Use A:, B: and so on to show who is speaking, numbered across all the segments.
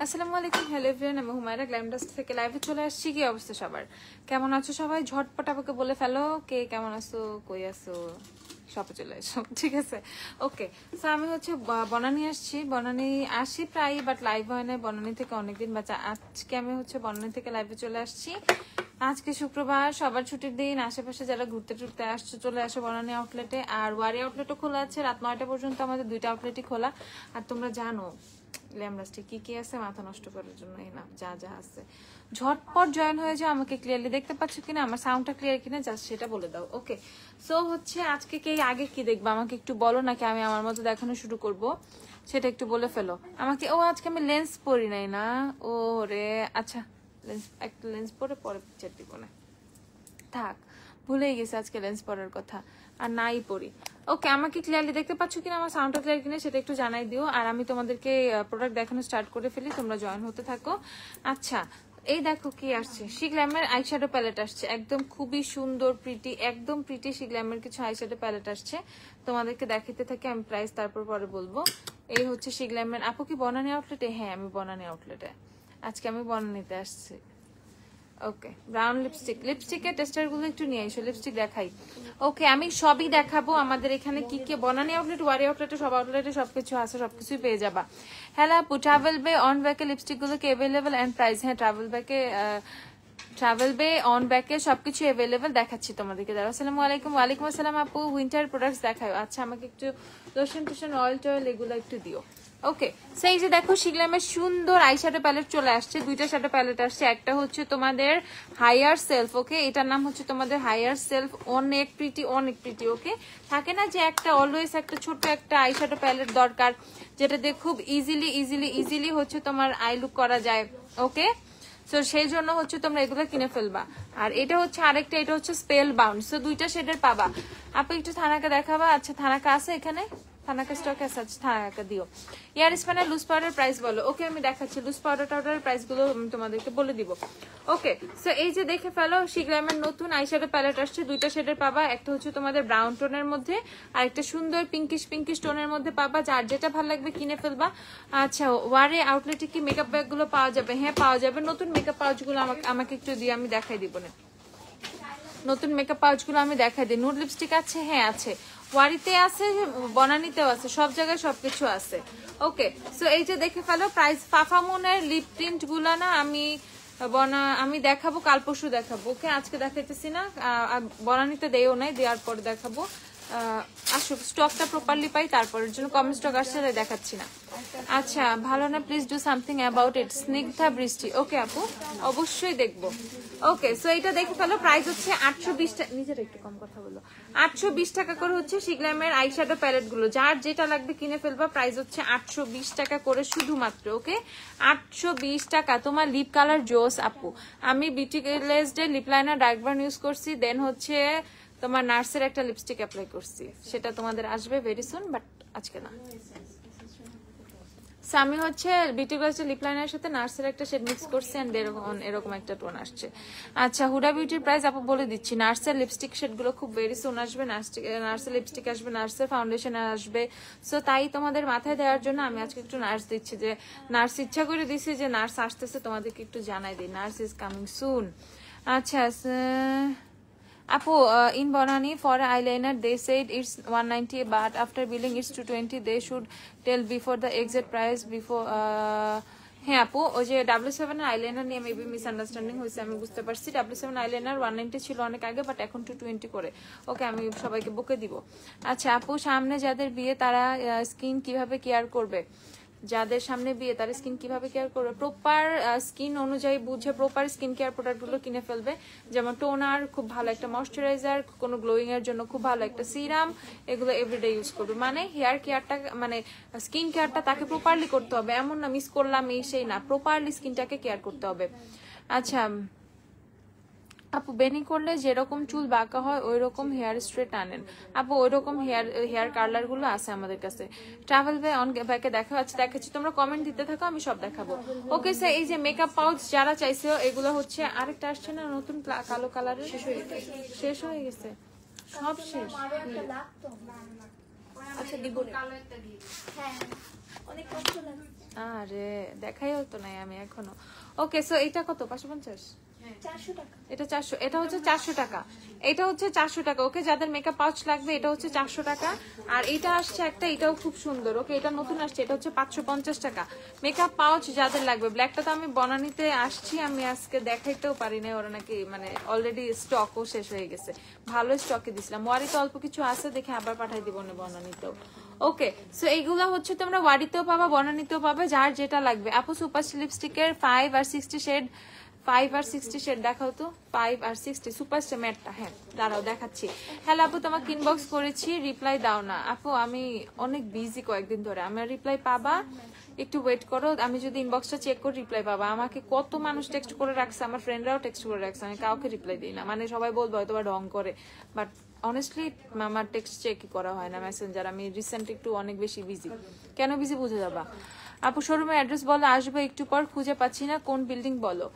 A: আসসালামু আলাইকুম, hello everyone, আমি হুমায়রা গ্ল্যামডাস্ট থেকে লাইভে চলে আসছি। কি অবস্থা সবার, কেমন আছো সবাই? ঝটপট আমাকে বলে ফেলো কে কেমন আছো, কই আছো, সবে চলে এসো, ঠিক আছে? ওকে, সো আমি হচ্ছে বনানী আসছি, বনানী আসি প্রায়, বাট লাইভ হয় না বনানী থেকে অনেকদিন বাচ্চা। আজকে আমি হচ্ছে বনানী থেকে লাইভে চলে আসছি। আজকে শুক্রবার, সবার ছুটির দিন। আশেপাশে যারা ঘুরতে টুরতে আসছো চলে আসো বনানী আউটলেটে। আর ওয়ারি আউটলেটও খোলা আছে, রাত 9টা পর্যন্ত আমাদের 2টা আউটলেটই খোলা। আর তোমরা জানো গ্ল্যামডাস্টে কি কি আছে মাথা নষ্ট করার জন্য, এই না যা যা আছে। ঝটপট জয়েন হয়ে যাও। আমাকে ক্লিয়ারলি দেখতে পাচ্ছ কিনা, আমার সাউন্ডটা ক্লিয়ার কিনা জাস্ট সেটা বলে দাও। ওকে, সো হচ্ছে আজকে কে আগে কি দেখবা আমাকে একটু বলো, নাকি আমি আমার মতো দেখানো শুরু করব সেটা একটু বলে ফেলো আমাকে। ও আজকে আমি লেন্স পরি নাই না, ও রে আচ্ছা, লেন্স একটা লেন্স পরে পরে পিকচার দিব না, থাক, ভুলেই গেছে আজকে লেন্স পরার কথা, আর নাই পরি। ওকে, আমাকে ক্লিয়ারলি দেখতে পাচ্ছ কিনা, আমার সাউন্ডটা ক্লিয়ার কিনা সেটা একটু জানাই দিও। আর আমি তোমাদেরকে প্রোডাক্ট দেখানো স্টার্ট করে ফেলি, তোমরা জয়েন হতে থাকো। আচ্ছা, এই দেখো কি আসছে, শিগ্ল্যামের আইশ্যাডো প্যালেট আসছে, একদম খুবই সুন্দর প্রিটি, একদম প্রিটি শিগ্ল্যামের কিছু আইশ্যাডো প্যালেট আসছে। তোমাদেরকে দেখাতে থাকি, আমি প্রাইস তারপর পরে বলবো। এই হচ্ছে শিগ্ল্যামের। আপু কি বনানী আউটলেটে? হ্যাঁ, আমি বনানী আউটলেটে, আজকে আমি বনানীতে আসছি। ওকে, ব্রাউন লিপস্টিক, লিপস্টিকের টেস্টার গুলো একটু নিয়ে এসো, লিপস্টিক দেখাই। ওকে, আমি সবই দেখাবো আমাদের এখানে কি কি, বনানী আউটলেট, ওয়ারি আউটলেটে, সব আউটলেটে সবকিছু আছে, সবকিছুই পেয়ে যাবা। হ্যালো আপু, ট্রাভেল বে অন ব্যাকে লিপস্টিক গুলো কি অ্যাভেলেবল এন্ড প্রাইস? হ্যাঁ, ট্রাভেল বে অন ব্যাকে সবকিছু অ্যাভেলেবল, দেখাচ্ছি তোমাদেরকে। দাঁড়াও। আসসালামু আলাইকুম। ওয়ালাইকুম আসসালাম আপু, উইন্টার প্রোডাক্টস দেখাও। আচ্ছা, আমাকে একটু লোশন টোশন অয়েল টয়েল এগুলো একটু দিও। ওকে, সেই যে দেখো শিগ্ল্যামের সুন্দর আইশ্যাডো প্যালেট চলে আসছে, 2টা শ্যাডো প্যালেট আসছে। একটা হচ্ছে তোমাদের হায়ার সেলফ, ওকে, এটার নাম হচ্ছে তোমাদের হায়ার সেলফ, অনেক প্রিটি, অনেক প্রিটি। ওকে, থাকে না যে একটা অলওয়েজ একটা ছোট একটা আইশ্যাডো প্যালেট দরকার, যেটা দিয়ে খুব ইজিলি হচ্ছে তোমার আই লুক করা যায়। ওকে, সো সেই জন্য হচ্ছে তোমরা এগুলো কিনে ফেলবা। আর এটা হচ্ছে আরেকটা, এটা হচ্ছে স্পেল বাউন্ড, সো 2টা শেডের পাবা। আপু একটু থানাকা দেখাবা? আচ্ছা, থানাকা আছে এখানে, থানাকা স্টক আছে, থানাকা দিও। ইয়ার স্প্যানার লুজ পাউডার প্রাইস বলো। ওকে, আমি দেখাচ্ছি লুজ পাউডার টাউডার প্রাইস গুলো আমি তোমাদেরকে বলে দিব। ওকে, সো এই যে দেখে ফেলো, শিগ্ল্যামের নতুন আইশ্যাডো প্যালেট আসছে, 2টা শেডের পাবা। একটা হচ্ছে তোমাদের ব্রাউন টোনের মধ্যে, আর একটা সুন্দর পিঙ্কিশ টোনের মধ্যে পাবা। যার যেটা ভালো লাগবে কিনে ফেলবা। আচ্ছা, ওয়ারে আউটলেটে কি মেকআপ ব্যাগ গুলো পাওয়া যাবে? হ্যাঁ, পাওয়া যাবে। নতুন মেকআপ পাউচ গুলো আমাকে একটু দিয়ে, আমি দেখাই দিব না। নতুন মেকআপ পাউচ গুলো আমি দেখাই দিই। নুড লিপস্টিক আছে? হ্যাঁ আছে, ওয়ারিতে আছে, বনানীতেও আছে, সব জায়গায় সবকিছু আছে। ওকে, সো এই যে দেখে ফেলো প্রাইস। ফাফামুনের লিপ প্রিন্ট গুলা না আমি দেখাবো, কাল পরশু দেখাবো। ওকে, আজকে দেখাইতেছি না, বনানীতে দেও নাই, দেওয়ার পর দেখাবো। আসুক, স্টকটা প্রপারলি পাই, তারপরের জন্য কম স্টক আসছে দেখাচ্ছি না। আচ্ছা, ভালো না, please do something about it. Snigdha বৃষ্টি। ওকে আপু, অবশ্যই দেখবো। ওকে, সো এটা দেখে ফেলো, প্রাইস হচ্ছে 820 টাকা। নিজের একটু কম কথা বলো। 820 টাকা করে হচ্ছে শিগ্ল্যামের আইশ্যাডো প্যালেট গুলো, যার যেটা লাগবে কিনে ফেলবা। প্রাইস হচ্ছে 820 টাকা করে শুধুমাত্র। ওকে, 820 টাকা। তোমার লিপ কালার জোস আপু। আমি beauty glazed lip liner dark brown use করছি, দেন হচ্ছে তোমার নার্সের একটা লিপস্টিক অ্যাপ্লাই করছি, সেটা তোমাদের আসবে ভেরি সুন, বাট আজকে না। আমি হচ্ছে বিউটি গ্লেজড লিপ লাইনারের সাথে নার্সের একটা শেড মিক্স করছি, এন্ড এরকম একটা টোন আসছে। আচ্ছা, হুডা বিউটির প্রাইস আপু বলে দিচ্ছি। নার্সের লিপস্টিক শেড গুলো খুব ভেরি সুন আসবে, নার্সের লিপস্টিক আসবে, নার্সের ফাউন্ডেশন আসবে। সো তাই তোমাদের মাথায় দেওয়ার জন্য আমি আজকে একটু নার্স দিচ্ছি, যে নার্স ইচ্ছা করে দিচ্ছি যে নার্স আসতেছে, তোমাদেরকে একটু জানাই দিই, নার্স ইজ কামিং সুন। আচ্ছা Apu, in Bonani for eyeliner they said it's 190, but after billing it's 220. They should tell before the exit price before. হ্যাঁ আপু, ওই যে W7 আইলাইনার নিয়ে মেবি মিসআন্ডারস্ট্যান্ডিং হয়েছে, আমি বুঝতে পারছি। W7 আইলাইনার 190 ছিল অনেক আগে, বাট এখন 220 করে। ওকে, আমি সবাইকে বকে দিব। আচ্ছা আপু, সামনে যাদের বিয়ে তারা স্কিন কিভাবে কেয়ার করবে? যাদের সামনে বিয়ে তার স্কিন কিভাবে কেয়ার করবে? প্রপার স্কিন অনুযায়ী বুঝে প্রপার স্কিন কেয়ার প্রোডাক্টগুলো কিনে ফেলবে। যেমন টোনার, খুব ভালো একটা ময়শ্চারাইজার, কোনো গ্লোয়িং এর জন্য খুব ভালো একটা সিরাম, এগুলো এভরিডে ইউজ করবে। মানে হেয়ার কেয়ারটা, মানে স্কিন কেয়ারটা তাকে প্রপারলি করতে হবে, এমন না মিস করলাম এই সেই না, প্রপারলি স্কিনটাকে কেয়ার করতে হবে। আচ্ছা আপু, বেনি করলে যেরকম চুল বাঁকা হয় ওই রকম হেয়ার স্ট্রেট আনেন? আপু, ওই রকম হেয়ার কালার গুলো আছে আমাদের কাছে। ট্রাভেল বে অন ব্যাকে দেখা আছে, দেখাচ্ছি, তোমরা কমেন্ট দিতে থাকো, আমি সব দেখাবো। ওকে স্যার, এই যে মেকআপ পাউচ যারা চাইছে, এগুলো হচ্ছে আরেকটা আসছে না নতুন কালো কালারের, শেষ হয়ে গেছে, সব শেষ। আচ্ছা দিব, অনেক কষ্ট লাগে। আরে দেখাই হতো নাই আমি এখনো। ওকে, সো এটা কত? 550? এটা 400, এটা হচ্ছে 400 টাকা, এটা হচ্ছে 400 টাকা। ওকে, যাদের মেকআপ পাউচ লাগবে এটা হচ্ছে 400 টাকা। আর এটা আসছে একটা, এটাও খুব সুন্দর। ওকে, এটা নতুন আসছে, এটা হচ্ছে 550 টাকা। মেকআপ পাউচ যাদের লাগবে, ব্ল্যাকটা তো আমি বনানীতে আসছি, আমি আজকে দেখাইতেও পারি না, ওরা নাকি মানে অলরেডি স্টকও শেষ হয়ে গেছে, ভালো স্টকে দিছিলাম। ওয়ারিতে অল্প কিছু আছে, দেখে আবার পাঠাই দিব না বনানীতেও। ওকে, সো এইগুলা হচ্ছে তোমরা ওয়ারিতেও পাবা, বনানীতেও পাবে, যার যেটা লাগবে। আপু সুপার লিপস্টিকের 5 আর 60 শেড, 5 আর 60 শেড দেখাও তো, 5 আর 60 সুপারস্টার ম্যাটটা। হ্যাঁ দাঁড়াও দেখাচ্ছি। হ্যালো আপু, তোমাকে ইনবক্স করেছি, রিপ্লাই দাও না। আপু আমি অনেক বিজি কয়েকদিন ধরে, আমার রিপ্লাই পাবা, একটু ওয়েট করো। আমি যদি ইনবক্সটা চেক করি রিপ্লাই পাবা। আমাকে কত মানুষ টেক্সট করে রাখছে, আমার ফ্রেন্ডরাও টেক্সট করে রাখছে, আমি কাউকে রিপ্লাই দিই না। মানে সবাই বলবো হয়তো বা ঢং করে, বাট অনেস্টলি আমার টেক্সট চেকই করা হয় না, মেসেঞ্জার। আমি রিসেন্ট একটু অনেক বেশি বিজি। কেন বিজি বুঝে যাবা। আপু শোরুমের অ্যাড্রেস বলো, আসবে একটু পর, খুঁজে পাচ্ছি না, কোন বিল্ডিং বলো।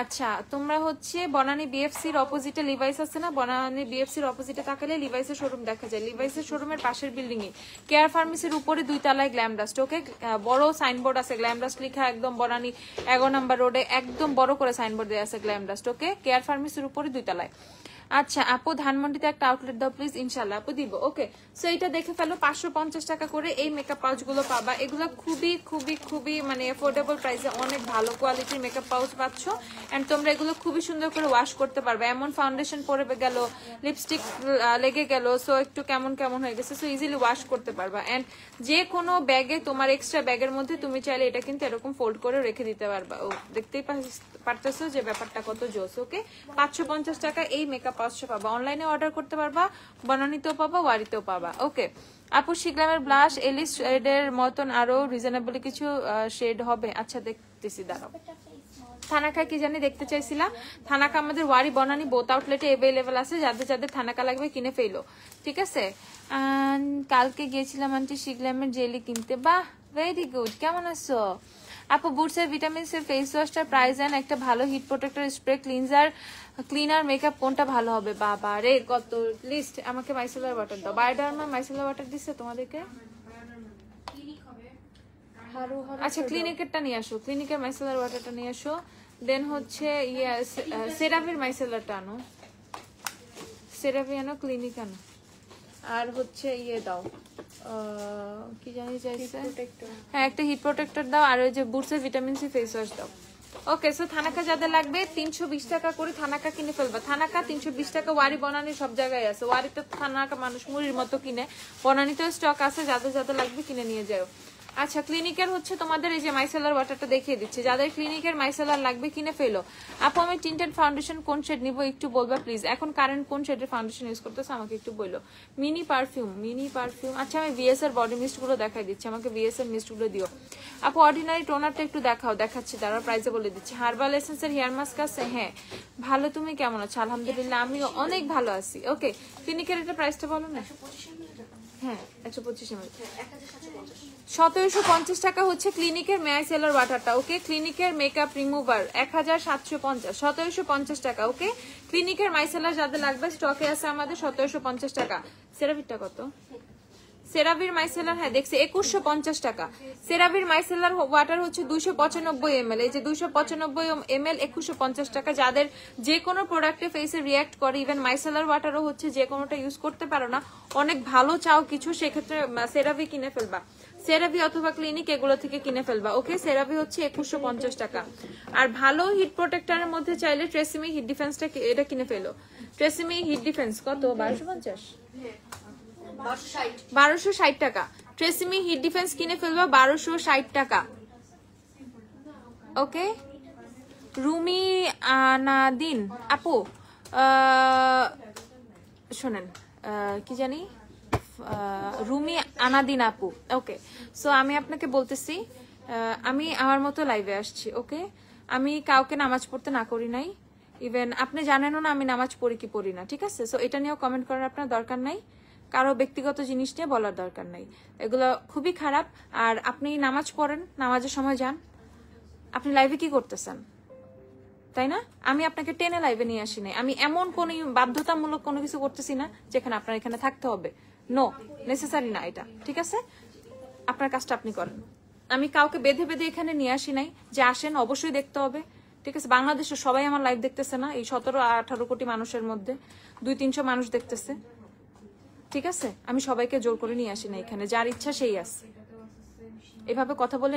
A: আচ্ছা, তোমরা হচ্ছে বনানী বিএফসির অপোজিটে লিভাইস আছে না, বনানী বিএফসির অপোজিটে তাকালে লিভাইসের শোরুম দেখা যায়। লিভাইসের শোরুমের পাশের বিল্ডিং এ কেয়ার ফার্মেসির উপরে 2 তলায় গ্ল্যামডাস্ট। ওকে, বড় সাইনবোর্ড আছে গ্ল্যামডাস্ট লেখা, একদম বনানী 11 নম্বর রোডে একদম বড় করে সাইনবোর্ড দেওয়া আছে গ্ল্যামডাস্ট। ওকে, কেয়ার ফার্মেসির উপরে 2 তলায়। আচ্ছা আপু, ধানমন্ডিতে একটা আউটলেট দাও প্লিজ। ইনশাল্লাহ আপু দিব। ওকে, সো এটা দেখে ফেলো, 550 টাকা করে এই মেকআপ পাউচ গুলো পাবা। এগুলো খুবই খুবই খুবই মানে এফোর্ডেবল প্রাইসে অনেক ভালো কোয়ালিটির মেকআপ পাউচ পাচ্ছ। এন্ড তোমরা এগুলো খুবই সুন্দর করে ওয়াশ করতে পারবে। এমন ফাউন্ডেশন পরে গেল, লিপস্টিক লেগে গেল, সো একটু কেমন কেমন হয়ে গেছে, সো ইজিলি ওয়াশ করতে পারবা। এন্ড যে কোনো ব্যাগে, তোমার এক্সট্রা ব্যাগের মধ্যে তুমি চাইলে এটা কিন্তু এরকম ফোল্ড করে রেখে দিতে পারবা। ও দেখতেই পারতেছো যে ব্যাপারটা কত জোস। ওকে, 550 টাকা এই মেকআপ পাউচটা পাবা। অনলাইনে অর্ডার করতে পারবা, বনানীতেও পাবা, ওয়ারিতেও পাবা। ওকে আপু, শিগ্রামের ব্লাশ এলিস শেডের মতন আরো রিজনেবল কিছু শেড হবে? আচ্ছা দেখতেছি, দাঁড়াও। থানাকা কি জানি দেখতে চাইছিলা? থানাকা আমাদের ওয়ারি বনানী বোথ আউটলেটে অ্যাভেলেবেল আছে, যাদের যাদের থানাকা লাগবে কিনে ফেলো, ঠিক আছে। কালকে গিয়েছিলাম আন্টি শিগলামের জেলি কিনতে। বাহ, ভেরি গুড। কেমন আছো আপু? বুটসের ভিটামিন সি ফেস ওয়াশটার প্রাইস এন্ড একটা ভালো heat protector spray cleaner makeup কোনটা ভালো হবে? বাবা রে, কত লিস্ট। আমাকে মাইসেলার ওয়াটার দাও। বায়োডার্মা মাইসেলার ওয়াটার দিচ্ছে তোমাদেরকে? আচ্ছা, ক্লিনিকেরটা নিয়ে আসো, ক্লিনিকের মাইসেলার ওয়াটারটা নিয়ে আসো। দেন হচ্ছে সেরাভির মাইসেলারটা আনো, সেরাভি আনো, ক্লিনিক আনো। আর হচ্ছে দাও, কি জানি চাইছে, হ্যাঁ একটা হিট প্রোটেক্টর দাও। আর ওই যে বুটসের ভিটামিন সি ফেস ওয়াশ দাও। ওকে, সো থানাকা যাদের লাগবে 320 টাকা করে থানাকা কিনে ফেলবা। থানাকা 320 টাকা, ওয়ারি বনানি সব জায়গায় আছে। ওয়ারিতে থানাকা মানুষ মুড়ির মতো কিনে, বনানিতেও স্টক আছে, যাদের যাদের লাগবে কিনে নিয়ে যাও। আচ্ছা, ক্লিনিকের হচ্ছে তোমাদের এই যে মাইসেলার ওয়াটারটা দেখিয়ে দিচ্ছে, যাদের ক্লিনিকের মাইসেলার লাগবে কিনে ফেলো। আপু আমি টিন্টেড ফাউন্ডেশন কোন শেড নিব একটু বলবা প্লিজ? এখন কারেন্ট কোন শেডের ফাউন্ডেশন ইউজ করতেছে আমাকে একটু বলো। Mini perfume. আচ্ছা, আমি ভিএস এর বডি মিস্ট গুলো দেখাই দিচ্ছি, আমাকে ভিএস এর মিস্ট গুলো দিও। আপু অর্ডিনারি টোনারটা একটু দেখাও। দেখাচ্ছি, তারা প্রাইসে বলে দিচ্ছি। হার্বাল এসেন্সের হেয়ার মাস্ক আছে? হ্যাঁ ভালো, তুমি কেমন আছো? আলহামদুলিল্লাহ আমিও অনেক ভালো আছি। ওকে, ক্লিনিকের এটা প্রাইসটা বলো না। হ্যাঁ 125 ml 1750 টাকা হচ্ছে ক্লিনিকের মাইসেলার ওয়াটারটা। ওকে, ক্লিনিকের মেকআপ রিমুভার 1750, 1750 টাকা। ওকে, ক্লিনিকের মাইসেলার যাদের লাগবে স্টকে আছে আমাদের 1750 টাকা। সেরাভিরটা কত? সেরাভির মাইসেলার হ্যাঁ দেখছি 2150 টাকা। সেরাভির মাইসেলার ওয়াটার হচ্ছে 295 ml। এই যে 295 ml 2150 টাকা। যাদের যে কোনো প্রোডাক্টে ফেসে রিয়াক্ট করে, ইভেন মাইসেলার ওয়াটারও হচ্ছে যে কোনোটা ইউজ করতে পারো না, অনেক ভালো চাও কিছু, সেক্ষেত্রে সেরাভি কিনে ফেলবা। সেরাভি অথবা ক্লিনিক এগুলো থেকে কিনে ফেলবা। ওকে, সেরাভি হচ্ছে 2150 টাকা। আর ভালো হিট প্রোটেক্টরের মধ্যে চাইলে ট্রেসিমি হিট ডিফেন্সটা এটা কিনে ফেলো। ট্রেসিমি হিট ডিফেন্স কত? 1250, 1260 টাকা। ট্রেসিমি হিট ডিফেন্স কিনে ফেলবা 1260 টাকা। ওকে, রুমি আনাদিন আপু শোনেন, কি জানি রুমি আনাদিন আপু। ওকে, সো আমি আপনাকে বলতেছি, আমি আমার মতো লাইভে আসছি। ওকে, আমি কাউকে নামাজ পড়তে না করি নাই, ইভেন আপনি জানেনও না আমি নামাজ পড়ি কি পড়ি না, ঠিক আছে? সো এটা নিয়েও কমেন্ট করার আপনার দরকার নাই, কারো ব্যক্তিগত জিনিস নিয়ে বলার দরকার নাই, এগুলো খুবই খারাপ। আর আপনি নামাজ পড়েন, নামাজের সময় যান, আপনি লাইভে কি করতেছেন, তাই না? আমি আপনাকে টেনে লাইভে নিয়ে আসি নাই, আমি এমন কোন বাধ্যতামূলক কোনো কিছু করতেছি না যেখানে আপনার এখানে থাকতে হবে। নো, নেসেসারি না এটা, ঠিক আছে? আপনার কাজটা আপনি করেন, আমি কাউকে বেঁধে বেঁধে এখানে নিয়ে আসি নাই যে আসেন অবশ্যই দেখতে হবে, ঠিক আছে? বাংলাদেশে সবাই আমার লাইভ দেখতেছে না, এই 17-18 কোটি মানুষের মধ্যে 200-300 মানুষ দেখতেছে, ঠিক আছে? আমি সবাইকে জোর করে নিয়ে আসি না এখানে, যার ইচ্ছা সেই আসে। এভাবে কথা বলে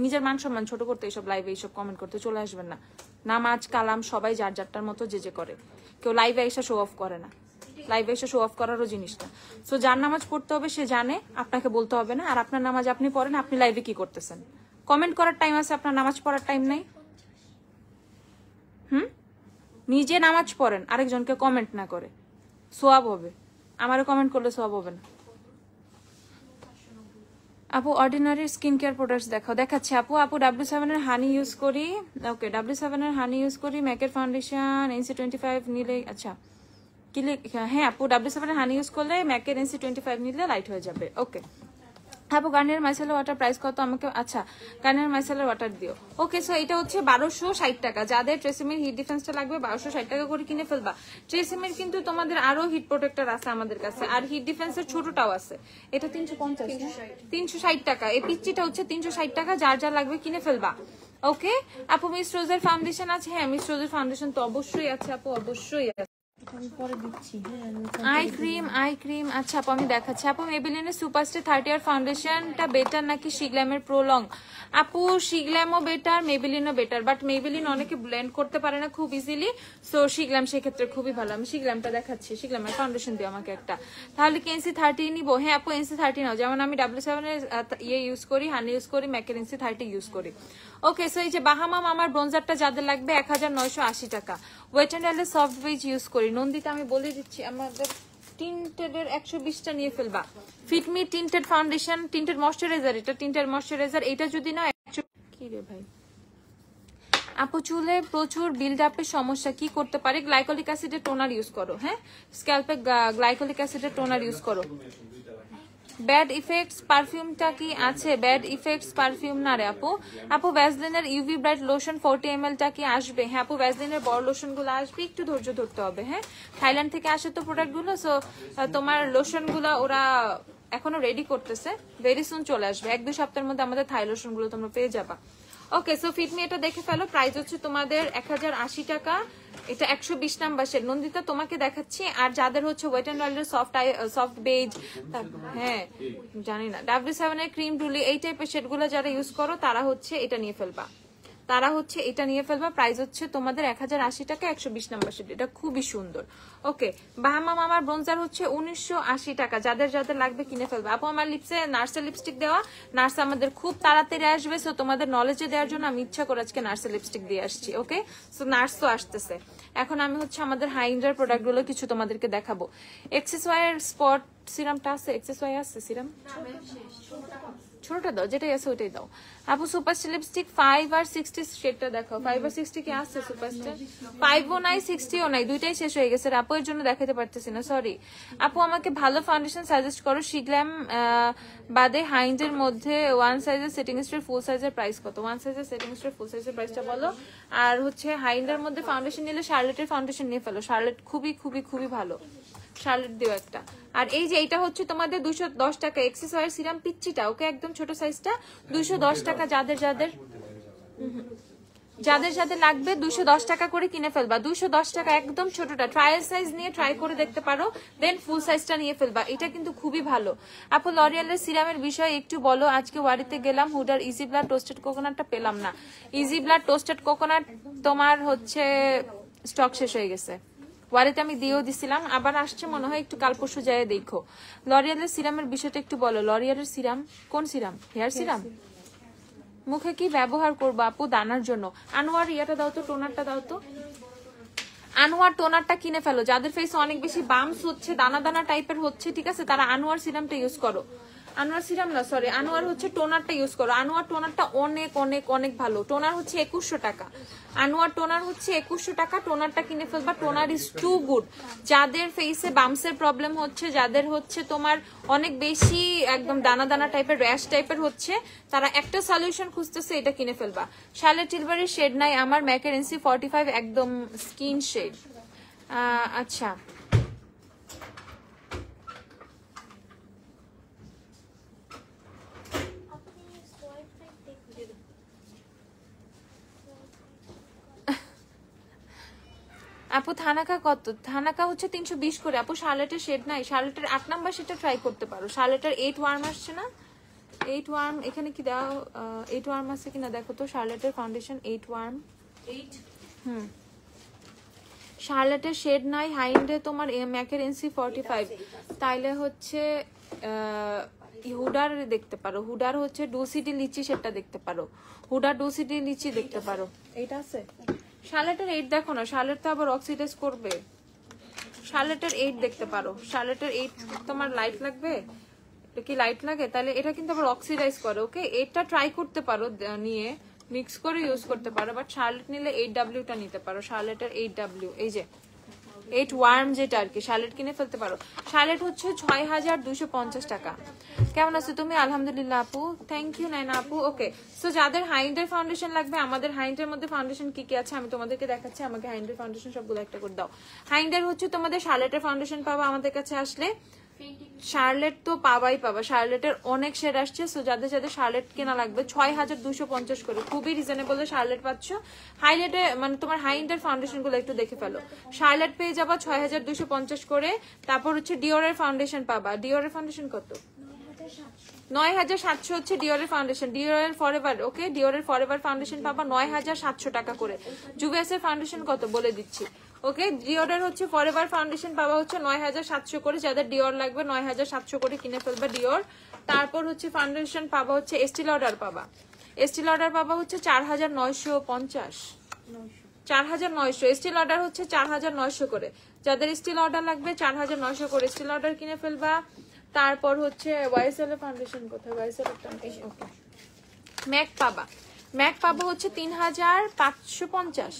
A: নিজের মান সম্মান ছোট করতে এইসব লাইভে এইসব কমেন্ট করতে চলে আসবেন না। নামাজ কালাম সবাই যার যারটার মতো যে করে, কেউ লাইভে এসে শো অফ করে না, লাইভে এসে শো অফ করারও জিনিসটা। সো যার নামাজ পড়তে হবে সে জানে, আপনাকে বলতে হবে না। আর আপনার নামাজ আপনি পড়েন, আপনি লাইভে কি করতেছেন? কমেন্ট করার টাইম আছে, আপনার নামাজ পড়ার টাইম নাই? নিজে নামাজ পড়েন, আরেকজনকে কমেন্ট না করে, সোয়াব হবে। আমারও কমেন্ট করলে সোয়াব হবে না। আপু অর্ডিনারি স্কিন কেয়ার প্রোডাক্টস দেখাচ্ছি আপু। W7 এর হানি ইউজ করি, ওকে W7 এর হানি ইউজ করি, ম্যাকের ফাউন্ডেশন NC25 নিলে, আচ্ছা কি হ্যাঁ আপু W7 এর হানি ইউজ করলে ম্যাকের NC25 নিলে লাইট হয়ে যাবে। ওকে আপু গার্নিয়ার মাইসেলার ওয়াটার প্রাইস কত আমাকে? আচ্ছা গার্নিয়ার মাইসেলার ওয়াটার দিও। ওকে সো এটা হচ্ছে 1260 টাকা। যাদের ট্রেসিমির হিট ডিফেন্সটা লাগবে 1260 টাকা করে কিনে ফেলবা। ট্রেসিমির কিন্তু তোমাদের আরো হিট প্রোটেক্টর আছে আমাদের কাছে, আর হিট ডিফেন্সের ছোটটাও আছে। এটা 350 360 টাকা। এই পিচ্চিটা হচ্ছে 360 টাকা। যার যা লাগবে কিনে ফেলবা। ওকে আপু মিস রোজের ফাউন্ডেশন আছে? হ্যাঁ মিস রোজের ফাউন্ডেশন তো অবশ্যই আছে আপু, অবশ্যই আছে। আই ক্রিম আচ্ছা আপু আমি দেখাচ্ছি। আপু মেবেলিনের সুপারস্টার 30 ইয়ার ফাউন্ডেশনটা বেটার নাকি শিগ্ল্যামের প্রোলং? আপু শিগ্ল্যামও বেটার, মেবেলিনও বেটার, বাট মেবেলিন অনেকে ব্লেন্ড করতে পারে না খুব ইজিলি, সো শিগ্ল্যাম সেক্ষেত্রে খুবই ভালো। আমি শিগ্ল্যামটা দেখাচ্ছি, শিগ্ল্যামের ফাউন্ডেশন দিও আমাকে একটা। তাহলে কি NC30 নিবো? হ্যাঁ আপু NC30 নাও। যেমন আমি W7 এর ইয়ে ইউজ করি, হানি ইউজ করি, ম্যাকের NC30 ইউজ করি। ওকে সো এই যে বাহামাম আমার ব্রোঞ্জারটা যাদের লাগবে 1980 টাকা। ওয়েট এন্ড ওয়াইল্ডের সফট বেজ ইউজ করি। নন্দিতা আমি বলে দিচ্ছি আমাদের টিন্টেডের 120টা নিয়ে ফেলবা। Fit Me tinted foundation, tinted moisturiser, এটা টিন্টেড ময়শ্চারাইজার, এটা যদি না কি রে ভাই। আপু চুলে প্রচুর বিল্ড আপের সমস্যা কি করতে পারে? গ্লাইকোলিক অ্যাসিডের টোনার ইউজ করো। হ্যাঁ স্ক্যাল্পে গ্লাইকোলিক অ্যাসিডের টোনার ইউজ করো। ব্যাড ইফেক্টস পারফিউমটা কি আছে? ব্যাড ইফেক্টস পারফিউম না রে আপু। আপু ভ্যাসলিনের ইউভি ব্রাইট লোশন 40 ml টা কি আসবে? হ্যাঁ আপু ভ্যাসলিনের বড় লোশন গুলো আসবে, একটু ধৈর্য ধরতে হবে। হ্যাঁ থাইল্যান্ড থেকে আসে তো প্রোডাক্ট গুলো, সো তোমার লোশন গুলো ওরা এখনো রেডি করতেছে, ভেরি সুন চলে আসবে। 1-2 সপ্তাহের মধ্যে আমাদের থাই লোশন গুলো তোমরা পেয়ে যাবা। ওকে সো ফিটমি এটা দেখে ফেলো। প্রাইস হচ্ছে তোমাদের 1080 টাকা। এটা 120 নাম্বার শেড। নন্দিতা তোমাকে দেখাচ্ছি। আর যাদের হচ্ছে ওয়েট এন্ড ওয়াইল্ডের সফট বেজ, হ্যাঁ জানি না, W7 এর ক্রিম ডুলি, এই টাইপের শেডগুলো যারা ইউজ করো তারা হচ্ছে এটা নিয়ে ফেলবা, প্রাইস হচ্ছে তোমাদের 1080 টাকা, 120 নাম্বার শেড। এটা খুবই সুন্দর। ওকে বাহামাম আমার ব্রোঞ্জার হচ্ছে 1980 টাকা। যাদের যাদের লাগবে কিনে ফেলবে। আপু আমার লিপসে নার্সের লিপস্টিক দেওয়া, নার্স আমাদের খুব তাড়াতাড়ি আসবে, সো তোমাদের নলেজে দেওয়ার জন্য আমি ইচ্ছা করে আজকে নার্সের লিপস্টিক দিয়ে আসছি। ওকে সো নার্স তো আসতেছে। এখন আমি হচ্ছে আমাদের হাইন্ডার প্রোডাক্ট গুলো কিছু তোমাদেরকে দেখাবো। এক্সেসওয়াই এর স্পট সিরামটা আছে? এক্সেসওয়াই আছে সিরাম? ছোটটা দাও, যেটাই আছে ওইটাই দাও। আপু সুপারস্টার লিপস্টিক 5 আর 60 শেডটা দেখাও। 5 আর 60 কি আছে সুপারস্টার? 5ও নাই 60ও নাই, দুইটাই শেষ হয়ে গেছে। আপু এর জন্য দেখাতে পারতেছি না, সরি। আপু আমাকে ভালো ফাউন্ডেশন সাজেস্ট করো। শিগ্ল্যাম বাদে হাইন্ডের মধ্যে ওয়ান সাইজের সেটিং স্প্রে ফুল সাইজের প্রাইস কত? ওয়ান সাইজের সেটিং স্প্রে ফুল সাইজের প্রাইসটা বলো। আর হচ্ছে হাইন্ডের মধ্যে ফাউন্ডেশন নিলে শার্লেটের ফাউন্ডেশন নিয়ে ফেলো। শার্লেট খুবই খুবই খুবই ভালো, শার্লেট দিও একটা। আর এই যে এইটা হচ্ছে তোমাদের 210 টাকা এক্সেসওয়ার সিরাম পিচ্চিটা। ওকে একদম ছোট সাইজটা 210 টাকা। যাদের যাদের লাগবে 210 টাকা করে কিনে ফেলবা। 210 টাকা একদম ছোটটা, ট্রায়াল সাইজ নিয়ে ট্রাই করে দেখতে পারো, দেন ফুল সাইজটা নিয়ে ফেলবা। এটা কিন্তু খুবই ভালো। আপু লরিয়ালের সিরামের বিষয়ে একটু বলো। আজকে ওয়ারিতে গেলাম, হুডার ইজি ব্লাড টোস্টেড কোকোনাটটা পেলাম না। ইজি ব্লাড টোস্টেড কোকোনাট তোমার হচ্ছে স্টক শেষ হয়ে গেছে। ওয়ারিতে আমি দিয়েও দিছিলাম, আবার আসছে মনে হয়, একটু কাল পরশু যায় দেখো। লরিয়ালের সিরামের বিষয়টা একটু বলো। লরিয়ালের সিরাম কোন সিরাম? Hair serum? মুখে কি ব্যবহার করবো আপু দানার জন্য? আনোয়ার ইয়াটা দাও তো, টোনারটা দাও তো। আনোয়ার টোনারটা কিনে ফেলো। যাদের ফেসে অনেক বেশি বাম্পস হচ্ছে, দানা দানা টাইপের হচ্ছে, ঠিক আছে, তারা আনোয়ার সিরামটা ইউজ করো। আনোয়ার সিরাম না, সরি, আনোয়ার হচ্ছে টোনারটা ইউজ করো। আনোয়ার টোনারটা অনেক অনেক অনেক ভালো। টোনার হচ্ছে 2100 টাকা। আনোয়ার টোনার হচ্ছে 2100 টাকা। টোনারটা কিনে ফেলবা। Toner is too good. যাদের ফেসে বাম্পসের প্রবলেম হচ্ছে, যাদের হচ্ছে তোমার অনেক বেশি একদম দানা দানা টাইপের র্যাশ টাইপের হচ্ছে, তারা একটা সলিউশন খুঁজতেছে, এটা কিনে ফেলবা। শার্লেট টিলবারের শেড নাই আমার, ম্যাকের NC45 একদম স্কিন শেড। আচ্ছা আপু থানাকা কত? থানাকা হচ্ছে 320 করে। আপু শার্লেটের শেড নাই, শার্লেটের 8 নাম্বার সেটা ট্রাই করতে পারো। শার্লেটের 8 ওয়ার্ম আসছে না, 8 ওয়ার্ম এখানে কি দাও, 8 ওয়ার্ম আছে কিনা দেখো তো। শার্লেটের ফাউন্ডেশন 8 ওয়ার্ম,
B: 8
A: শার্লেটের শেড নাই। হাইন্ডে তোমার ম্যাকের NC 45, তাইলে হচ্ছে হুডার দেখতে পারো। হুডার হচ্ছে ডুসিটি লিচি, সেটা দেখতে পারো। হুডার ডুসিটি লিচি দেখতে পারো। এইটা আছে শার্লেটের 8 দেখো না, শার্লেট তো আবার অক্সিডাইজ করবে। শার্লেটের 8 দেখতে পারো। শার্লেটের 8 তোমার লাইট লাগবে, এটা কি লাইট লাগে? তাহলে এটা কিন্তু আবার অক্সিডাইজ করে। ওকে, এটা ট্রাই করতে পারো, নিয়ে মিক্স করে ইউজ করতে পারো। বাট শার্লেট নিলে 8W টা নিতে পারো। শার্লেটের 8W, এই যে 8 ওয়ার্ম যেটা আর কি, শার্লেট কিনে ফেলতে পারো। শার্লেট হচ্ছে 6250 টাকা। কেমন আছো তুমি? আলহামদুলিল্লাহ আপু, থ্যাংক ইউ নাইনা আপু। ওকে, সো যাদের হাইন্ডের ফাউন্ডেশন লাগবে, আমাদের হাইন্ডের মধ্যে ফাউন্ডেশন কি কি আছে আমি তোমাদেরকে দেখাচ্ছি। আমাকে হাইন্ডের ফাউন্ডেশন সবগুলো একটা করে দাও। হাইন্ডের হচ্ছে তোমাদের শার্লেটের ফাউন্ডেশন পাবা আমাদের কাছে আসলে। শার্লেট তো পাবাই পাবা, শার্লেটের অনেক শেড আসছে। সো যাদের যাদের শার্লেট কেনা লাগবে 6250 করে, খুবই রিজনেবল শার্লেট পাচ্ছ। হাইলাইটে মানে তোমার হাইন্ডের ফাউন্ডেশন গুলো একটু দেখে ফেলো। শার্লেট পেয়ে যাবা 6250 করে। তারপর হচ্ছে ডিওরের ফাউন্ডেশন পাবা। ডিওরের ফাউন্ডেশন কত? 9700 হচ্ছে ডিওরের ফাউন্ডেশন। ডিওরের ফরএভার, ওকে, ডিওরের ফরএভার ফাউন্ডেশন পাবা 9700 টাকা করে। জুভিয়াসের ফাউন্ডেশন কত বলে দিচ্ছি। ওকে, ডিওরের হচ্ছে ফরএভার ফাউন্ডেশন পাবা হচ্ছে 9700 করে। যাদের ডিওর লাগবে 9700 করে কিনে ফেলবে ডিওর। তারপর হচ্ছে ফাউন্ডেশন পাবা হচ্ছে এস্টি লডার পাবা। এস্টি লডার পাবা হচ্ছে 4950, 4900। স্টিল অর্ডার হচ্ছে 4900 করে। যাদের স্টিল অর্ডার লাগবে 4900 করে স্টিল অর্ডার কিনে ফেলবা। তারপর হচ্ছে ওয়াইএসএল এর ফাউন্ডেশন কোথায়? ওয়াইএসএল এর ফাউন্ডেশন, ওকে, ম্যাক পাবা। ম্যাক পাবা হচ্ছে 3550,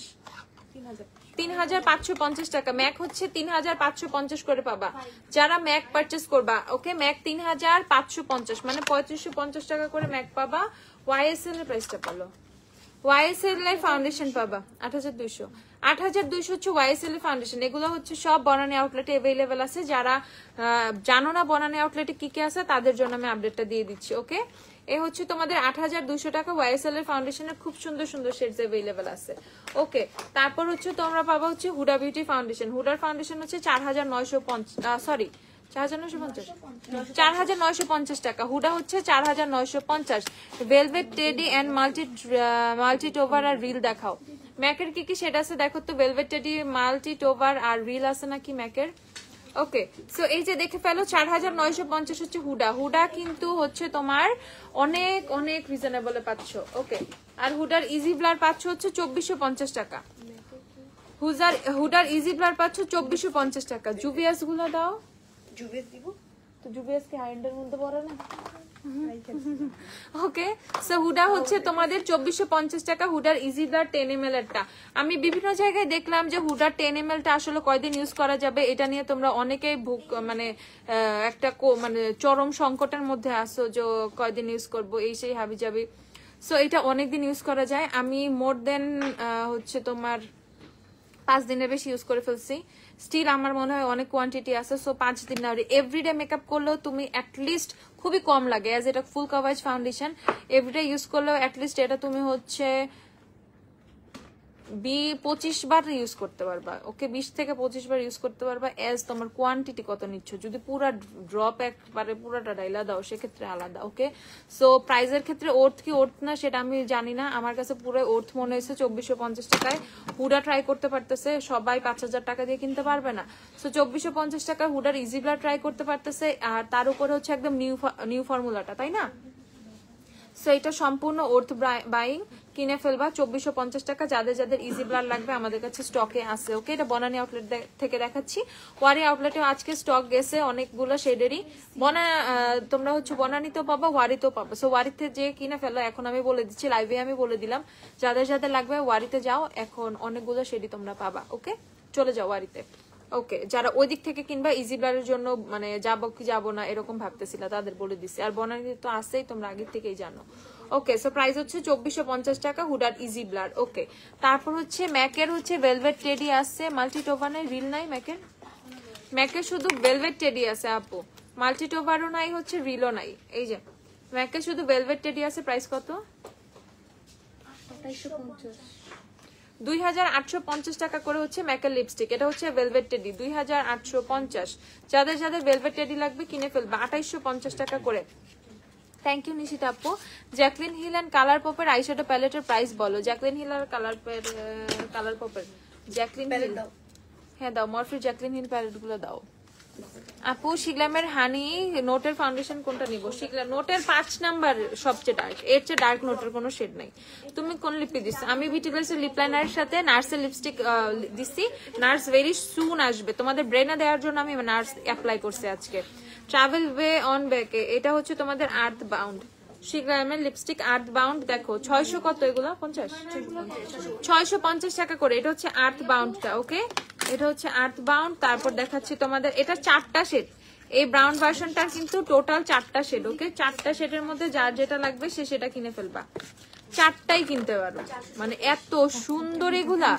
A: 3550 টাকা। ম্যাক হচ্ছে 3550 করে পাবা যারা ম্যাক পারচেস করবা। ওকে, ম্যাক 3550 মানে 3550 টাকা করে ম্যাক পাবা। ওয়াইএসএল এর প্রাইসটা পালো। ওয়াইএসএল এর ফাউন্ডেশন পাবা 8200, 8200 হচ্ছে ওয়াইএসএল এর ফাউন্ডেশন। এগুলো হচ্ছে সব বনানী আউটলেটে अवेलेबल আছে। যারা জানো না বনানী আউটলেটে কি কি আছে তাদের জন্য আমি আপডেটটা দিয়ে দিচ্ছি। ওকে, এই হচ্ছে তোমাদের 8200 টাকা ওয়াইএসএল এর ফাউন্ডেশনের খুব সুন্দর সুন্দর শেডস अवेलेबल আছে। ওকে, তারপর হচ্ছে তোমরা পাবা হচ্ছে হুডা বিউটি ফাউন্ডেশন। হুডার ফাউন্ডেশন হচ্ছে 4950, সরি 4950 টাকা। হুডা হচ্ছে 4950। Velvet teddy and mull it over আর রিল দেখাও। ম্যাকের কি কি শেড আছে দেখো তো। ভেলভেট টেডি, মাল্টি টোভার আর রিল আছে নাকি ম্যাকের? ওকে, সো এই যে দেখে ফেলো 4950 হচ্ছে হুডা। হুডা কিন্তু হচ্ছে তোমার অনেক অনেক রিজনেবলে পাচ্ছ। ওকে, আর হুডার ইজি ব্লার পাচ্ছ হচ্ছে 2450 টাকা। হুডার ইজি ব্লার পাচ্ছ 2450 টাকা। জুবিয়াস গুলো দাও।
B: জুবিয়াস দিব
A: তো জুবিয়াস কি হাইন্ডের মধ্যে পড়ে না? ওকে, সো হুডা হচ্ছে তোমাদের 2450 টাকা। হুডার ইজি ব্লার 10 ml এরটা আমি বিভিন্ন জায়গায় দেখলাম যে হুডার 10 ml টা আসলে কয়দিন ইউজ করা যাবে এটা নিয়ে তোমরা অনেকেই মানে একটা মানে চরম সংকটের মধ্যে আসো যে কয়দিন ইউজ করব এই সেই হাবি যাবি। সো এটা অনেকদিন ইউজ করা যায়। আমি মোর দেন হচ্ছে তোমার 5 দিনের বেশি ইউজ করে ফেলছি। স্টিল আমার মনে হয় অনেক কোয়ান্টিটি আছে। সো 5 দিন না, এভরিডে মেকআপ করলেও তুমি অ্যাটলিস্ট খুবই কম লাগে, অ্যাজ এটা full coverage foundation. Everyday use করলেও অ্যাটলিস্ট এটা তুমি হচ্ছে 25 বার ইউজ করতে পারবা। ওকে, 20 থেকে 25 বার ইউজ করতে পারবা। এজ তোমার কোয়ান্টিটি কত নিচ্ছ, যদি পুরা ড্রপ একবারে পুরাটা ডাইলা দাও সেক্ষেত্রে আলাদা। ওকে, সো প্রাইজের ক্ষেত্রে ওর্থ কি ওর্থ না সেটা আমি জানি না, আমার কাছে পুরো ওর্থ মনে হয়েছে। 2450 টাকায় হুডা ট্রাই করতে পারতেছে সবাই, 5000 টাকা দিয়ে কিনতে পারবে না। সো 2450 টাকা হুডার ইজি ব্লার ট্রাই করতে পারতেছে। আর তার উপরে হচ্ছে একদম নিউ ফর্মুলাটা, তাই না? সো এটা সম্পূর্ণ ওর্থ বাইং, কিনে ফেলবা 2450 টাকা। যাদের যাদের ইজি ব্লার লাগবে আমাদের কাছে স্টকে আছে। ওকে, এটা বনানী আউটলেট থেকে দেখাচ্ছি। ওয়ারি আউটলেটে আজকে স্টক গেছে অনেকগুলো শেডেরই। তোমরা হচ্ছে বনানীতেও পাবা, ওয়ারিতেও পাবা। সো ওয়ারিতে যে কিনে ফেলো, এখন আমি বলে দিচ্ছি, লাইভে আমি বলে দিলাম যাদের যাদের লাগবে ওয়ারিতে যাও, এখন অনেকগুলো শেডই তোমরা পাবা। ওকে, চলে যাও ওয়ারিতে। ওকে, যারা ওই দিক থেকে কিনবা ইজি ব্লারের জন্য মানে যাবো কি যাবো না এরকম ভাবতেছিল তাদের বলে দিছি। আর বনানীতে তো আছেই, তোমরা আগের থেকেই জানো। ওকে, সো প্রাইস হচ্ছে 2450 টাকা হুডার ইজি ব্লার। ওকে, তারপর হচ্ছে ম্যাকের হচ্ছে ভেলভেট টেডি আসছে। মাল্টি টোভারের রিল নাই ম্যাকের, ম্যাকের শুধু ভেলভেট টেডি আছে আপু, মাল্টি টোভারও নাই, হচ্ছে রিলও নাই। এই যে ম্যাকের শুধু ভেলভেট টেডি আছে। প্রাইস কত? 2850 টাকা করে হচ্ছে ম্যাকের লিপস্টিক। এটা হচ্ছে ভেলভেট টেডি 2850। যাদের যাদের ভেলভেট টেডি লাগবে কিনে ফেলবে 2850 টাকা করে। থ্যাংক ইউ নিশিতা আপু। জ্যাকলিন হিল এন্ড কালার পপের আইশ্যাডো প্যালেটের প্রাইস বলো। জ্যাকলিন হিল আর কালার পপের জ্যাকলিন হিল, হ্যাঁ দাও, মরফির জ্যাকলিন হিল প্যালেট গুলো দাও আপু। শিগলামের হানি নোটের ফাউন্ডেশন কোনটা নিব? শিগলাম নোটের 5 নাম্বার সবচেয়ে ডার্ক, এর চেয়ে ডার্ক নোটের কোনো শেড নাই। তুমি কোন লিপি দিছো? আমি বিউটি গ্লেসের লিপ লাইনারের সাথে নার্সের লিপস্টিক দিছি। নার্স ভেরি সুন আসবে, তোমাদের ব্রেনে দেওয়ার জন্য আমি নার্স অ্যাপ্লাই করছি আজকে। ট্রাভেল ওয়ে অন ব্যাকে, এটা হচ্ছে তোমাদের আর্থ বাউন্ড শিগলামের লিপস্টিক আর্থ বাউন্ড। দেখো 600 কত এগুলো? 50, 650 টাকা করে। এটা হচ্ছে আর্থ বাউন্ডটা, ওকে, এটা হচ্ছে আর্থ বাউন্ড। তারপর দেখাচ্ছি তোমাদের এটা 4টা শেড, এই ব্রাউন ভার্সনটার কিন্তু টোটাল 4টা শেড, ওকে। 4টা শেডের মধ্যে যার যেটা লাগবে সে সেটা কিনে ফেলবা, 4টাই কিনতে পারো, মানে এত সুন্দর এগুলা।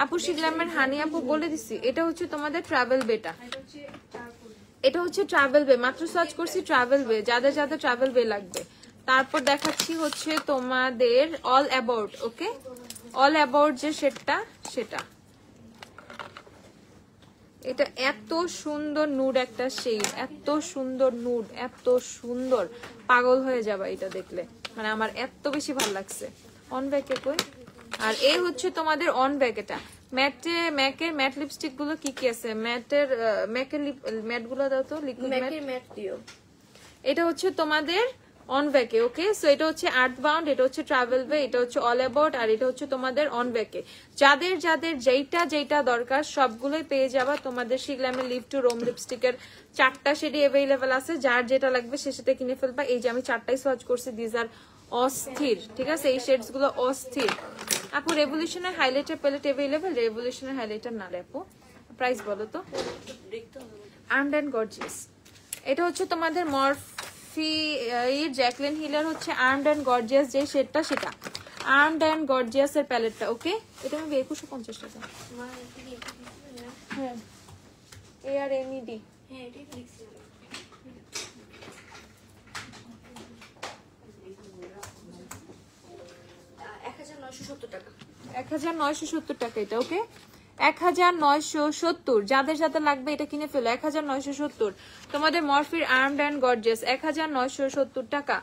A: আপু শিগলামের হানি আপু বলে দিছি, এটা হচ্ছে তোমাদের ট্রাভেল বেটা, এটা হচ্ছে ট্রাভেল ওয়ে, মাত্র সার্চ করছি ট্রাভেল ওয়ে, যাদের যাদের ট্রাভেল ওয়ে লাগবে। তারপর দেখাচ্ছি হচ্ছে তোমাদের all about, okay, all about যে শেডটা সেটা, এটা এত সুন্দর নুড একটা শেড, এত সুন্দর নুড, এত সুন্দর, পাগল হয়ে যাবে এটা দেখলে, মানে আমার এত বেশি ভালো লাগছে। অন ব্যাকে কই? আর এই হচ্ছে তোমাদের অন ব্যাক, এটা ম্যাকের ম্যাট লিপস্টিক গুলো কি কি আছে? ম্যাটের ম্যাট গুলো দাও তো, লিকুইড ম্যাট দিও। এটা হচ্ছে তোমাদের অন ব্যাকে, ওকে। সো এটা হচ্ছে আর্থ বাউন্ড, এটা হচ্ছে ট্রাভেল ওয়ে, এটা হচ্ছে অল অ্যাবাউট, আর এটা হচ্ছে তোমাদের অন ব্যাকে। যাদের যাদের যেটা দরকার সবগুলোই পেয়ে যাবা তোমাদের শিগলামের লিপ টু রোম লিপস্টিকের 4টা শেডই অ্যাভেলেবেল আছে, যার যেটা লাগবে সে সেটা কিনে ফেলবা। এই যে আমি 4টাই সার্চ করছি, দিস আর অস্থির, ঠিক আছে, এই শেডস গুলো অস্থির। আপু রেভলিউশনের হাইলাইটার প্যালেট অ্যাভেলেবেল? রেভলিউশনের হাইলাইটার না রে আপু, প্রাইস বলো তো। আর্মড এন্ড গর্জিয়াস, এটা হচ্ছে তোমাদের মরফি জ্যাকলিন হিলার হচ্ছে আর্মড এন্ড গর্জিয়াস যে শেডটা, সেটা আর্মড এন্ড গর্জিয়াস এর প্যালেটটা, ওকে। এটা আমি 2150 টাকা, হ্যাঁ ARMED, হ্যাঁ এটাই লিখছি। 1970 টাকা, 1970 টাকা এটা, ওকে। 1970, যাদের যাদের লাগবে এটা কিনে ফেলো, 1970 তোমাদের মরফির আর্মড এন্ড গর্জিয়াস 1970 টাকা।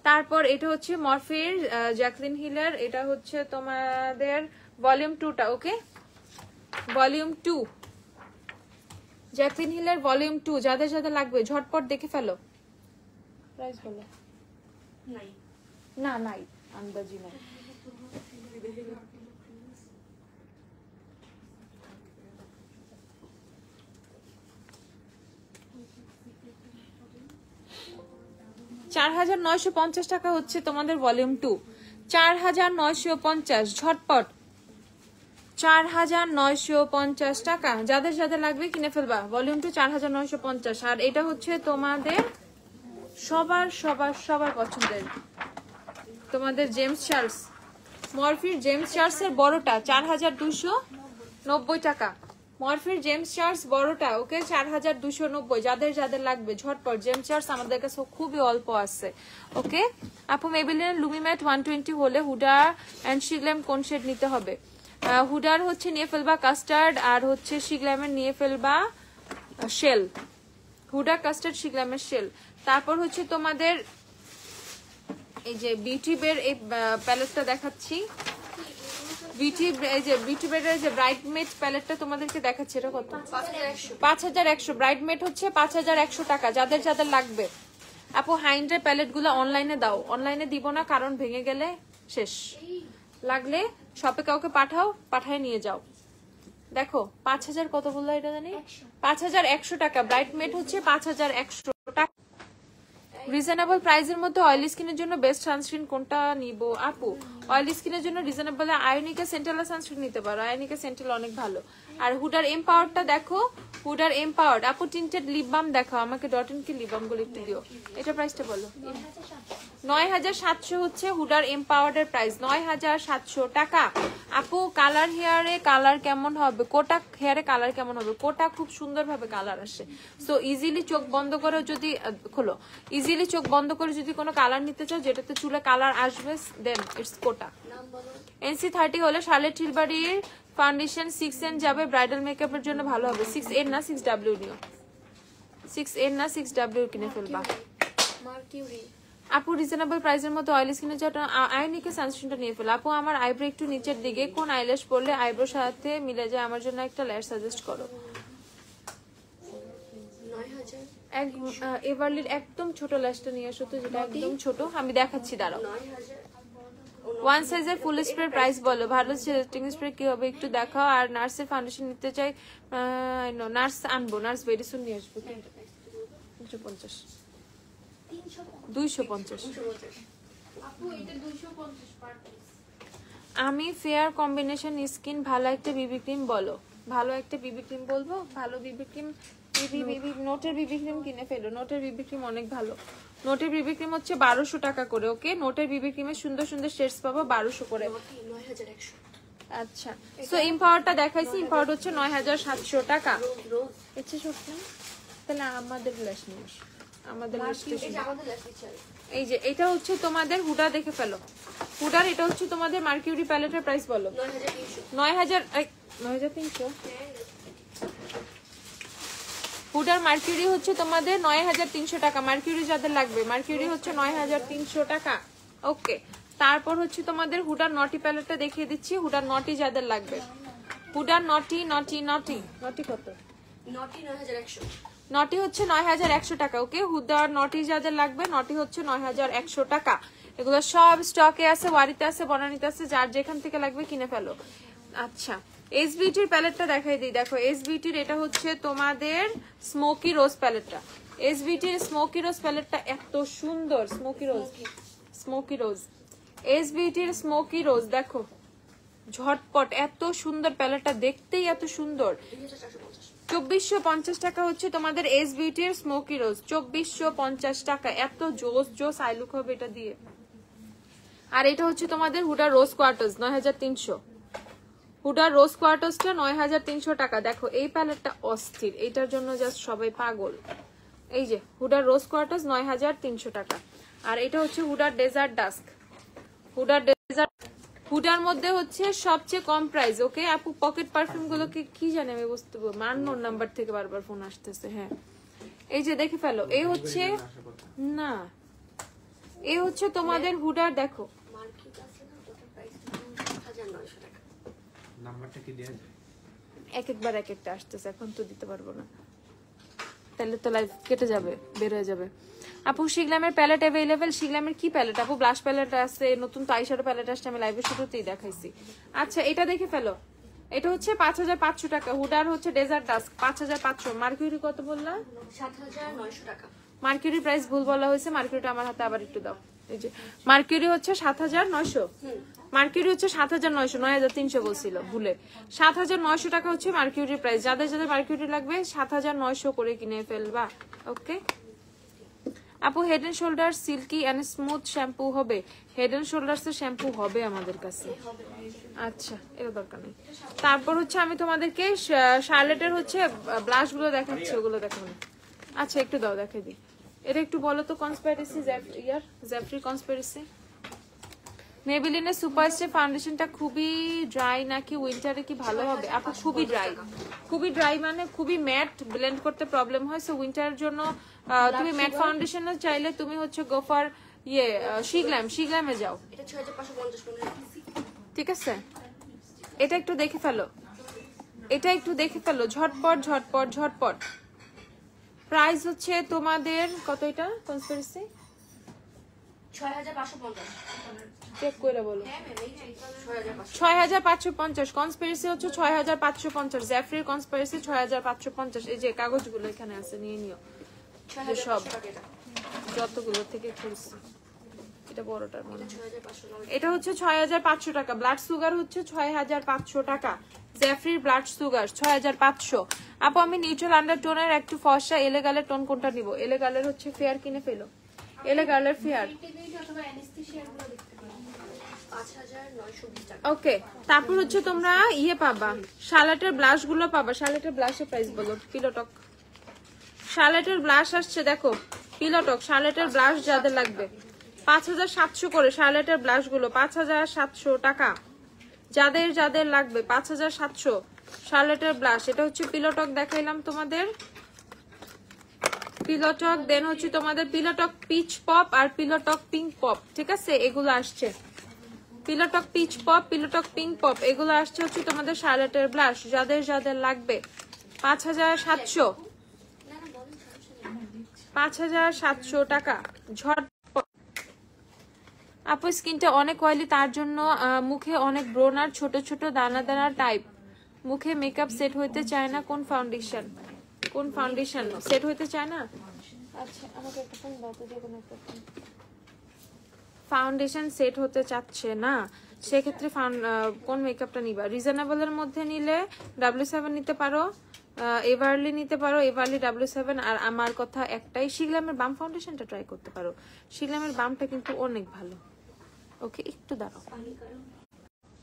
A: তারপর এটা হচ্ছে মরফির জ্যাকলিন হিলার, এটা হচ্ছে তোমাদের ভলিউম 2টা, ওকে, ভলিউম 2 জ্যাকলিন হিলার ভলিউম 2, যাদের যাদের লাগবে ঝটপট দেখে ফেলো। প্রাইস বলো। নাই না, নাই আন্দাজি নাই। $4,950 টাকা হচ্ছে তোমাদের ভলিউম 2, 4,950 ঝটপট, 4,950 টাকা। যাদের যাদের লাগবে কিনে ফেলবা, ভলিউম 2 4,950। আর এটা হচ্ছে তোমাদের সবার সবার সবার পছন্দের তোমাদের জেমস চার্লস, মরফির জেমস চার্লস এর বড়টা 4,290 টাকা। মরফির জেমস চার্লস বড়টা, ওকে, 4,290। যাদের যাদের লাগবে ঝটপট, জেমস চার্লস আমাদের কাছে খুবই অল্প আছে, ওকে। আপু মেবেলিনের লুমিম্যাট 120 হলে হুডা এন্ড শিগল্যাম কোন শেড নিতে হবে? হুডার হচ্ছে নিয়ে ফেলবা কাস্টার্ড, আর হচ্ছে শিগল্যামের নিয়ে ফেলবা শেল, হুডা কাস্টার্ড শিগল্যামের শেল। তারপর হচ্ছে তোমাদের এই যে বিউটি বের এই প্যালেটটা দেখাচ্ছি, বিউটি বেডের যে ব্রাইডমেড প্যালেটটা তোমাদেরকে দেখাচ্ছি, এটা কত? 5,100। ব্রাইডমেড হচ্ছে 5,100 টাকা, যাদের যাদের লাগবে। আপু হাইন্ডের প্যালেট গুলো অনলাইনে দাও, অনলাইনে দিব না কারণ ভেঙে গেলে শেষ, লাগলে শপে কাউকে পাঠাও, পাঠায় নিয়ে যাও। দেখো 5,000 কত বললো এটা জানি, 5,100 টাকা। ব্রাইডমেড হচ্ছে 5,100 টাকা। রিজনেবল প্রাইসের মধ্যে অয়েলি স্কিনের জন্য বেস্ট সানস্ক্রিন কোনটা নিব? আপু অয়েলি স্কিনের জন্য রিজনেবল আয়োনিকা সেন্টেলা সানস্ক্রিন নিতে পারো, আয়োনিকা সেন্টেল অনেক ভালো। আর হুডার এমপাওয়ারটা দেখো, হুডার এমপাওয়ার্ড। আপু টিন্টেড লিপ বাম দেখাও আমাকে, ডট ইন কি লিপ বাম গুলো একটু দিও। এটা প্রাইসটা বলো। 9,700 হচ্ছে হুডার এমপাওয়ার্ড এর প্রাইস, 9,700 টাকা। আপু কালার হেয়ারে কালার কেমন হবে? কোটা হেয়ারে কালার কেমন হবে? কোটা খুব সুন্দর ভাবে কালার আসে, সো ইজিলি চোখ বন্ধ করে যদি খোলো, ইজিলি চোখ বন্ধ করে যদি কোনো কালার নিতে চাও যেটাতে চুলে কালার আসবে, দেন ইটস কোটা। NC30 হলে শার্লেট টিলবাড়ির ফাউন্ডেশন 6N যাবে, ব্রাইডাল মেকআপের জন্য ভালো হবে। 6N না 6W নিও, 6N না 6W কিনে ফেলবা। আপু রিজনেবল প্রাইসের মধ্যে অয়েল স্কিনের জন্য আইনিকে সানস্ক্রিনটা নিয়ে ফেলো। আপু আমার আইব্রো একটু নিচের দিকে, কোন আইল্যাশ পরলে আইব্রোর সাথে মিলে যায়, আমার জন্য একটা ল্যাশ সাজেস্ট করো। এভারলির একদম ছোট ল্যাশটা নিয়ে আসো তো, যেটা একদম ছোট, আমি দেখাচ্ছি দাঁড়াও। ওয়ান সাইজের ফুল স্প্রে প্রাইস বলো, ভালো সেটিং স্প্রে কি হবে একটু দেখাও। আর নার্সের ফাউন্ডেশন নিতে চাই, নার্স আনবো, নার্স ভেরিসুন নিয়ে আসবো। 250 250। আমি ফেয়ার কম্বিনেশন স্কিন, ভালো একটা বিবি ক্রিম বলো। ভালো একটা বিবি ক্রিম বলবো, ভালো বিবি ক্রিম, নোটের বিবি ক্রিম কিনে ফেলো। নোটের বিবি ক্রিম অনেক ভালো। নোটের বিবি ক্রিম হচ্ছে 1200 টাকা করে। ওকে, নোটের বিবি ক্রিমে সুন্দর সুন্দর শেডস পাবো 1200 করে। আচ্ছা, সো ইম্পাওয়ারটা দেখাইছি, ইম্পাওয়ার হচ্ছে 9700 টাকা। ইচ্ছে শর্ট না, তাহলে আমাদের ল্যাশ নিয়ে আমাদের এই যে এটা হচ্ছে তোমাদের হুডা, দেখে ফেলো হুডার। এটা হচ্ছে তোমাদের মার্কিউরি প্যালেটের প্রাইস বলো। 9300। হুডার মার্কিউরি হচ্ছে তোমাদের 9300 টাকা। মার্কিউরি যাদের লাগবে, মার্কিউরি হচ্ছে 9300 টাকা। ওকে, তারপর হচ্ছে তোমাদের হুডার নটি প্যালেটটা দেখিয়ে দিচ্ছি। হুডার নটি যাদের লাগবে, হুডার নটি নটি নটি নটি কত? নটি হচ্ছে 9100 টাকা। ওকে, হুডার নটি যাদের লাগবে, নটি হচ্ছে 9100 টাকা। এগুলো সব স্টকে আছে, ওয়ারিতে আছে, বনানীতে আছে, যার যেখান থেকে লাগবে কিনে ফেলো। আচ্ছা, এস বিউটির প্যালেটটা দেখাই দিই। দেখো এস বিউটির এটা হচ্ছে তোমাদের স্মোকি রোজ প্যালেটটা। এস বিউটির স্মোকি রোজ প্যালেটটা এত সুন্দর। স্মোকি রোজ, স্মোকি রোজ, এস বিউটির স্মোকি রোজ দেখো, ঝটপট, এত সুন্দর প্যালেটটা, দেখতেই এত সুন্দর। 2450 টাকা হচ্ছে তোমাদের এস বিউটির স্মোকি রোজ, 2450 টাকা। এত জোস জোস আই লুক হবে এটা দিয়ে। আর এটা হচ্ছে তোমাদের হুডা রোজ কোয়ার্টার্স 9300। হুডার রোজ কোয়ার্টার্সটা 9300 টাকা। দেখো এই প্যালেটটা অস্থির, এটার জন্য জাস্ট সবাই পাগল। এই যে হুডার রোজ কোয়ার্টার্স 9300 টাকা। আর এটা হচ্ছে হুডার ডেজার্ট ডাস্ক। হুডার ডেজার্ট, হুডার মধ্যে হচ্ছে সবচেয়ে কম প্রাইস। ওকে আপু, পকেট পারফিউম গুলোকে কি জানি আমি বুঝতে পারবো, আননোন নাম্বার থেকে বারবার ফোন আসতেছে। হ্যাঁ, এই যে দেখে ফেলো, এই হচ্ছে না, এই হচ্ছে তোমাদের হুডার। দেখো এক একবার এক একটা আসতেছে, এখন তো দিতে পারবো না, তাহলে তো লাইভ কেটে যাবে, বের হয়ে যাবে। আপু শিগলামের প্যালেট অ্যাভেলেবেল। শিগলামের কি প্যালেট আপু? ব্লাশ প্যালেট আছে, নতুন তো আইশ্যাডো প্যালেট আসছে, আমি লাইভের শুরুতেই দেখাইছি। আচ্ছা, এটা দেখে ফেলো, এটা হচ্ছে 5500 টাকা। হুডার হচ্ছে ডেজার্ট ডাস্ক 5500। মার্কিউরি কত বললাম? 7900 টাকা। মার্কিউরি প্রাইস ভুল বলা হয়েছে, মার্কিউরিটা আমার হাতে আবার একটু দাও। এই যে মার্কিউরি হচ্ছে 7900, মার্কিউরি হচ্ছে 7900, 9300 বলছিল ভুলে। 7900 টাকা হচ্ছে মার্কিউরি প্রাইস। যাদের যাদের মার্কিউরি লাগবে 7900 করে কিনে ফেলবা। ওকে আপু, Head and Shoulder silky and smooth shampoo হবে? হেড এন্ড শোল্ডার্স এর শ্যাম্পু হবে আমাদের কাছে। আচ্ছা, এটা দরকার নেই। তারপর হচ্ছে আমি তোমাদেরকে শার্লেটের হচ্ছে ব্লাশ গুলো দেখাচ্ছি, ওগুলো দেখাবো। আচ্ছা একটু দাও, দেখাই দিই। এটা একটু বলো তো, কনস্পিরেসি জ্যাফরি কনস্পিরেসি। মেবেলিনের সুপারস্টার ফাউন্ডেশনটা খুবই ড্রাই নাকি উইন্টারে কি ভালো হবে? আপু খুবই ড্রাই, খুবই ড্রাই মানে খুবই ম্যাট, ব্লেন্ড করতে প্রবলেম হয়। সো উইন্টারের জন্য তুমি ম্যাট ফাউন্ডেশন চাইলে তুমি হচ্ছে গোফার শিগলামে যাও। এটা 6550, ঠিক আছে? এটা একটু দেখে ফেলো, এটা একটু দেখে ফেলো, ঝটপট ঝটপট ঝটপট। প্রাইস হচ্ছে তোমাদের কত? এটা কনস্পিরেসি 6550, চেক করে বলো। 6550 কনস্পিরেসি হচ্ছে 6550। জ্যাফরির কনস্পিরেসি 6550। এই যে কাগজগুলো এখানে আছে, নিয়ে নিও সব, যতগুলো থেকে খুলছি। এটা বড়টার মনে, এটা হচ্ছে 6500 টাকা। ব্লাড সুগার হচ্ছে 6500 টাকা। জ্যাফরির ব্লাড সুগার 6500। আপু আমি নিউট্রাল আন্ডারটোনের একটু ফর্সা এলে গালের টোন কোনটা নিব? এলে গালের হচ্ছে ফেয়ার কিনে ফেলো, এলে গালের ফেয়ার। ওকে, তারপর হচ্ছে তোমরা পাবা, শার্লেটের ব্লাশ গুলো পাবা। শার্লেটের ব্লাশের প্রাইস বলো। পিলোটক শার্লেটের ব্লাশ আসছে, দেখো পিলোটক শার্লেটের ব্লাশ যাদের লাগবে, 5700 করে শার্লেটের ব্লাশ গুলো, 5700 টাকা। যাদের যাদের লাগবে 5700 শার্লেটের ব্লাশ। এটা হচ্ছে পিলোটক দেখাইলাম তোমাদের, পিলোটক, দেন হচ্ছে তোমাদের পিলোটক পিচ পপ আর পিলোটক পিঙ্ক পপ, ঠিক আছে? এগুলো আসছে পিলোটক পিচ পপ, পিলোটক পিঙ্ক পপ, এগুলো আসছে হচ্ছে তোমাদের শার্লেটের ব্লাশ। যাদের যাদের লাগবে 5700 টাকা ঝটপট। আপু স্কিনটা অনেক অয়েলি, তার জন্য মুখে অনেক ব্রণ আর ছোট ছোট দানা দানা টাইপ, মুখে মেকআপ সেট হইতে চায় না, কোন ফাউন্ডেশন সেট হইতে চায় না? আচ্ছা আমাকে একটা ফোন দাও তো, যে কোনো একটা ফোন। ফাউন্ডেশন সেট হতে চাচ্ছে না, সেক্ষেত্রে কোন মেকআপটা নিবা? রিজনেবল এর মধ্যে নিলে W7 নিতে পারো, এভারলি নিতে পারো, এভারলি W7। আর আমার কথা একটাই, শিগলামের বাম ফাউন্ডেশনটা ট্রাই করতে পারো, শিগলামের বামটা কিন্তু অনেক ভালো। ওকে একটু দাঁড়াও,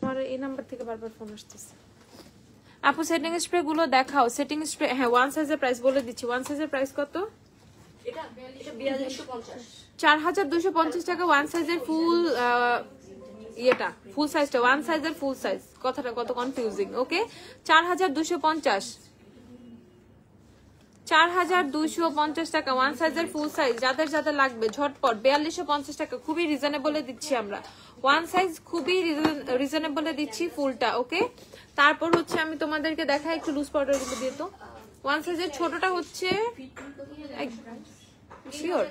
A: আমার এই নাম্বার থেকে বারবার ফোন আসতেছে। আপু সেটিং স্প্রে গুলো দেখাও। সেটিং স্প্রে, হ্যাঁ ওয়ান সাইজের প্রাইস বলে দিচ্ছি। ওয়ান সাইজের প্রাইস কত? 4250 টাকা ওয়ান সাইজের ফুল, ইয়েটা ফুল সাইজটা, ওয়ান সাইজের ফুল সাইজ, কথাটা কত কনফিউজিং। ওকে 4250 টাকা ওয়ান সাইজের ফুল সাইজ। যাদের যাদের লাগবে ঝটপট 4250 টাকা, খুবই রিজনেবলে দিচ্ছি আমরা। ওয়ান সাইজ খুবই রিজনেবলে দিচ্ছি ফুলটা। ওকে তারপর হচ্ছে আমি তোমাদেরকে দেখাই একটু লুজ পাউডার গুলো দিয়ে। তো ওয়ান সাইজের ছোটটা হচ্ছে শিওর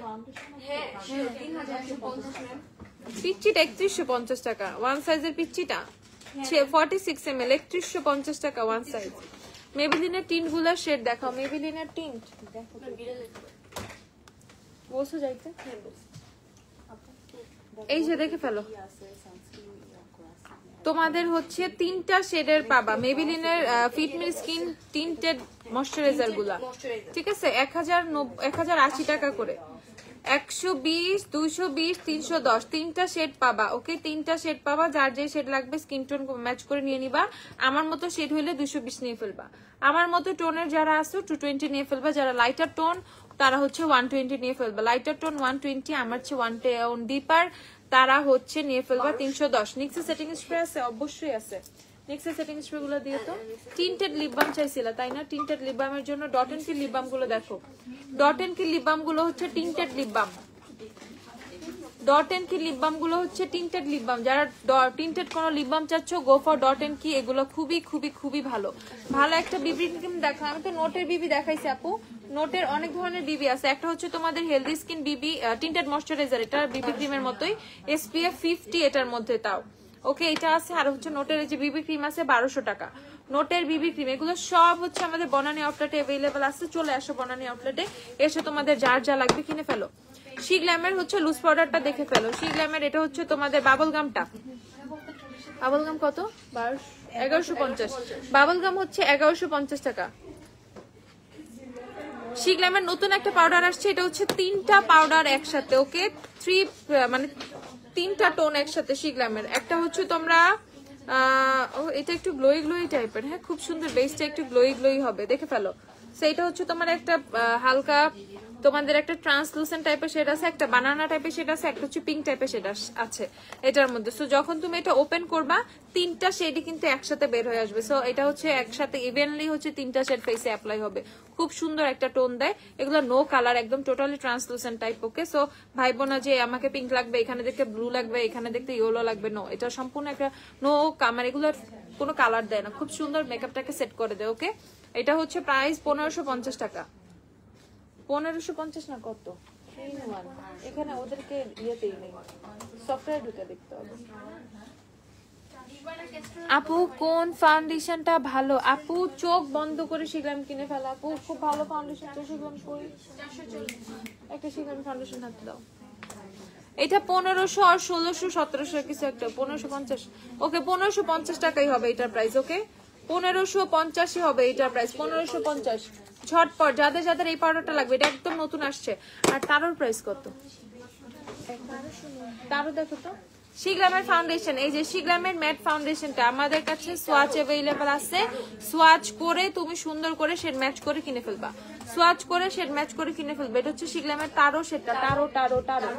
A: পিচ্চিটা 3150 টাকা ওয়ান সাইজের, পিচ্চিটা 46 ml 3150 টাকা ওয়ান সাইজ। মেবিলিনের টিন্ট গুলার শেড দেখাও। মেবিলিনের টিন্ট বলছো যাইতে, এই যে দেখে ফেলো। তোমাদের হচ্ছে 3টা শেডের পাবা মেবিলিনের fit me skin tinted moisturiser গুলা, ঠিক আছে? 1080 টাকা করে, 120, 220, 310, 3টা শেড পাবা। ওকে 3টা শেড পাবা, যার যে শেড লাগবে স্কিন টোন ম্যাচ করে নিয়ে নিবা। আমার মতো শেড হইলে 220 নিয়ে ফেলবা, আমার মতো টোনের যারা আছে 220 নিয়ে ফেলবা, যারা লাইটার টোন তারা হচ্ছে 120 নিয়ে ফেলবা। লাইটার টোন 120, আমার চেয়ে 1 টোন ডিপার, তারা হচ্ছে নিয়ে ফেলবা 310। নিক্সে সেটিং স্প্রে আছে, অবশ্যই আছে। নিক্সে সেটিং স্প্রে গুলো দিয়ে তো। টিন্টেড লিপ বাম চাইছিলা তাই না? টিন্টেড লিপ বামের জন্য dot and Key lip balm গুলো দেখো। Dot and Key lip balm গুলো হচ্ছে tinted lip balm, Dot and Key lip balm গুলো হচ্ছে টিন্টেড লিপ বাম। যারা টিন্টেড কোন লিপ বাম চাচ্ছ গো ফর ডট এন্ড কি, এগুলো খুবই খুবই খুবই ভালো। ভালো একটা বিবি ক্রিম দেখো, আমি তো নোটের বিবি দেখাইছি আপু, নোটের অনেক ধরনের বিবি আছে। একটা হচ্ছে তোমাদের হেলদি স্কিন বিবি টিন্টেড ময়শ্চারাইজার, এটা বিবি ক্রিমের মতোই, SPF 50 এটার মধ্যে তাও। ওকে এটা আছে। আর হচ্ছে নোটের এই যে বিবি ক্রিম আছে 1200 টাকা, নোটের বিবি ক্রিম। এগুলো সব হচ্ছে আমাদের বনানী আউটলেটে अवेलेबल আছে, চলে আসো বনানী আউটলেটে, এসে তোমাদের যার যা লাগবে কিনে ফেলো। শিগ্ল্যামের হচ্ছে লুজ পাউডারটা দেখে ফেলো। শিগ্ল্যামের এটা হচ্ছে তোমাদের বাবল গামটা, বাবল গাম কত? 1150, বাবল গাম হচ্ছে 1150 টাকা। শিগ্ল্যামের নতুন একটা পাউডার আসছে, এটা হচ্ছে 3টা পাউডার একসাথে। ওকে 3 মানে 3টা টোন একসাথে শিগ্ল্যামের। একটা হচ্ছে তোমরা এটা একটু গ্লোই গ্লোই টাইপের, হ্যাঁ খুব সুন্দর, বেসটা একটু গ্লোই গ্লোই হবে, দেখে ফেলো। সেইটা হচ্ছে তোমার একটা হালকা তোমাদের একটা ট্রান্সলুসেন্ট টাইপের শেড আছে, একটা বানানা টাইপের শেড আছে, একটা হচ্ছে পিঙ্ক টাইপের শেড আছে এটার মধ্যে। সো যখন তুমি এটা ওপেন করবা 3টা শেডই কিন্তু একসাথে বের হয়ে আসবে। সো এটা হচ্ছে একসাথে ইভেনলি হচ্ছে 3টা শেড ফেসে অ্যাপ্লাই হবে, খুব সুন্দর একটা টোন দেয়। এগুলো নো কালার, একদম totally translucent type. Okay so ভাইবো না যে আমাকে পিঙ্ক লাগবে, এখানে দেখতে ব্লু লাগবে, এখানে দেখতে ইয়েলো লাগবে, নো, এটা সম্পূর্ণ একটা নো কামার, এগুলো কোনো কালার দেয় না, খুব সুন্দর মেকআপটাকে সেট করে দেয়। ওকে এটা হচ্ছে প্রাইস 1550 টাকা, 1550 না কত? এখানে ওদেরকে ইয়েতেই নেই, সফটওয়্যার ঢুকে দেখতে হবে। আপু কোন ফাউন্ডেশনটা ভালো? আপু চোখ বন্ধ করে শিগ্রাম কিনে ফেলা। আপু খুব ভালো ফাউন্ডেশন তো শিগ্রাম কই, একটা শিগ্রাম ফাউন্ডেশন হাতে দাও। এটা 1500 আর 1600 1700 কিছু একটা, 1550। ওকে 1550 টাকাই হবে এটার প্রাইস। ওকে 1550 হবে এটার প্রাইস, 1550 ঝটপট। যাদের যাদের এই পাউডারটা লাগবে, এটা একদম নতুন আসছে। আর তারোর প্রাইস কত? তারও দেখো তো, শিগ্রামের ফাউন্ডেশন, এই যে শিগ্রামের ম্যাট ফাউন্ডেশনটা আমাদের কাছে সোয়াচ অ্যাভেলেবল আছে। সোয়াচ করে তুমি সুন্দর করে শেড ম্যাচ করে কিনে ফেলবা, সোয়াচ করে শেড ম্যাচ করে কিনে ফেলবা। এটা হচ্ছে শিগ্রামের তারো শেডটা, তারো তারো তারো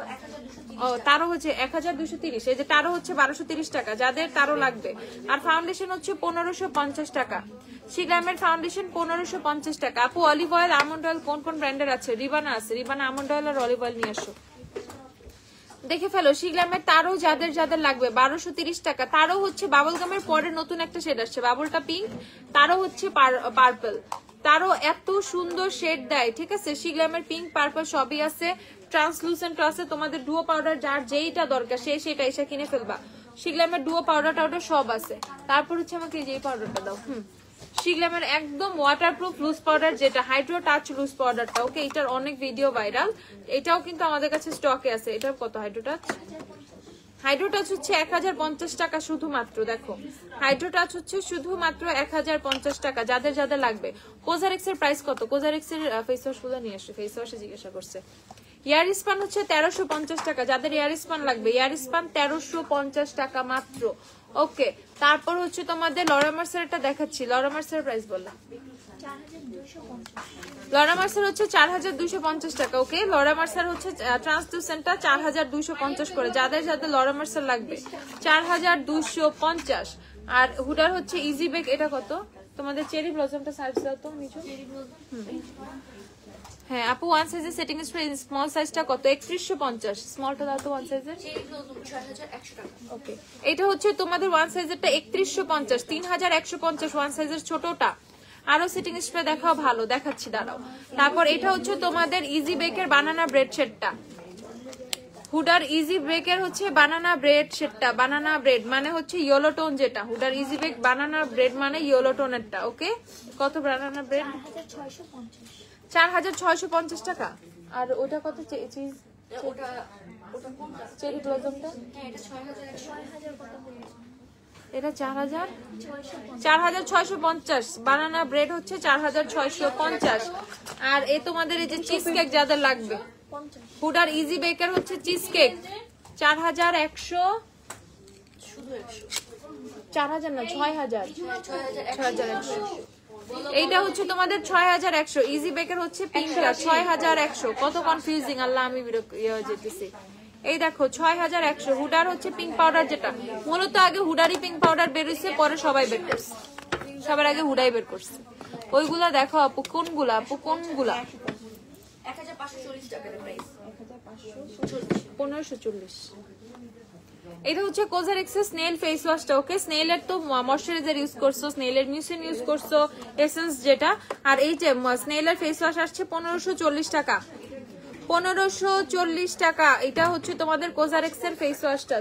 A: ও তারো হচ্ছে 1230, এই যে তারো হচ্ছে 1230 টাকা যাদের তারো লাগবে। আর ফাউন্ডেশন হচ্ছে 1550 টাকা। শিগ্রামের ফাউন্ডেশন 1550 টাকা। আপু অলিভ অয়েল আমন্ড অয়েল কোন কোন ব্র্যান্ডের আছে? রিবানা আছে, রিবানা আমন্ড অয়েল আর অলিভ অয়েল নিয়ে আসো। দেখে ফেলো শিগ্রামের তারও যাদের যাদের লাগবে 1230 টাকা। তারও হচ্ছে বাবল গামের পরে নতুন একটা শেড আসছে, বাবলটা পিঙ্ক, তারও হচ্ছে পার্পল। তারও এত সুন্দর শেড দেয়, ঠিক আছে। শিগ্রামের পিঙ্ক পার্পল সবই আছে, ট্রান্সলুসেন্ট আছে। তোমাদের ডুও পাউডার যার যেইটা দরকার সেটা এসে কিনে ফেলবা। শিগ্রামের ডুও পাউডার টাউডার সব আছে। তারপর হচ্ছে আমাকে এই যে পাউডারটা দাও। শিগ্রামের একদম ওয়াটারপ্রুফ লুজ পাউডার, যেটা হাইড্রো টাচ লুজ পাউডারটা, ওকে। এটার অনেক ভিডিও ভাইরাল, এটাও কিন্তু আমাদের কাছে স্টকে আছে। এটার কত হাইড্রো টাচ? হাইড্রো টাচ হচ্ছে 1050 টাকা শুধুমাত্র। দেখো হাইড্রো টাচ হচ্ছে শুধুমাত্র 1050 টাকা যাদের যাদের লাগবে। কোজারেক্স এর প্রাইস কত? কোজারেক্স এর ফেস ওয়াশ গুলো নিয়ে আসছে, ফেস ওয়াশে জিজ্ঞাসা করছে। ইয়ার স্পান হচ্ছে 1350 টাকা যাদের ইয়ার স্পান লাগবে। ইয়ার স্পান 1350 টাকা মাত্র, ওকে। তারপর হচ্ছে তোমাদের লরামার্সের এটা দেখাচ্ছি। লরামার্সের প্রাইস বললাম, লরামার্সের হচ্ছে 4250 টাকা, ওকে। লরামার্সের হচ্ছে ট্রান্সলুসেন্টটা 4250 করে যাদের যাদের লরামার্সের লাগবে, 4250। আর হুডার হচ্ছে ইজি বেক, এটা কত? তোমাদের চেরি ব্লসমটা সার্চ দাও তো নিচে। হ্যাঁ আপু ওয়ান সাইজের সেটিং স্প্রে স্মল সাইজটা কত? 3150। স্মলটা দাও তো ওয়ান সাইজের,
B: 6100 টাকা,
A: ওকে। এটা হচ্ছে তোমাদের ওয়ান সাইজেরটা 3150, 3150 ওয়ান সাইজের ছোটটা। আরো সেটিং স্প্রে দেখাও, ভালো দেখাচ্ছি, দাঁড়াও। তারপর এটা হচ্ছে তোমাদের ইজি বেকের বানানা ব্রেড শেডটা, হুডার ইজি ব্রেকের হচ্ছে বানানা ব্রেড শেডটা। বানানা ব্রেড মানে হচ্ছে ইয়েলো টোন, যেটা হুডার ইজি বেক বানানা ব্রেড মানে ইয়েলো টোনেরটা, ওকে। কত বানানা ব্রেড? 4650 টাকা। আর ওটা কত? চিজ
B: ওটা কোনটা?
A: চেরি ব্লজমটা,
B: হ্যাঁ এটা 6000 কত বলছো?
A: এটা 4650। বানানা ব্রেড হচ্ছে 4650। আর এই তোমাদের এই যে চিজ কেক যাদের লাগবে, হুডার ইজি বেকার হচ্ছে চিজ কেক 4100,
B: শুধু 100,
A: 4000 না 6000, 6100। এইটা হচ্ছে তোমাদের 6100। ইজি বেকার হচ্ছে পিঙ্কটা 6100। কত কনফিউজিং, আল্লাহ আমি যেতেছি। এই দেখো 6100। হুডার হচ্ছে পিঙ্ক পাউডার, যেটা মূলত আগে হুডারই পিঙ্ক পাউডার বের হইছে, পরে সবাই বের করছে, সবার আগে হুডাই বের করছে। ওইগুলা দেখো আপু, কোনগুলা আপু, কোনগুলা?
B: 1540 টাকার প্রাইস,
A: 1540। এটা হচ্ছে কোজারেক্সের স্নেল ফেস ওয়াশটা, ওকে। স্নেলের তো ময়শ্চারাইজার ইউজ করছো, স্নেলের মিউসিন ইউজ করছো, এসেন্স যেটা। আর এই যে স্নেলের ফেস ওয়াশ আসছে 1540 টাকা, 1540 টাকা। এটা হচ্ছে তোমাদের কোজারেক্সের ফেস ওয়াশটা।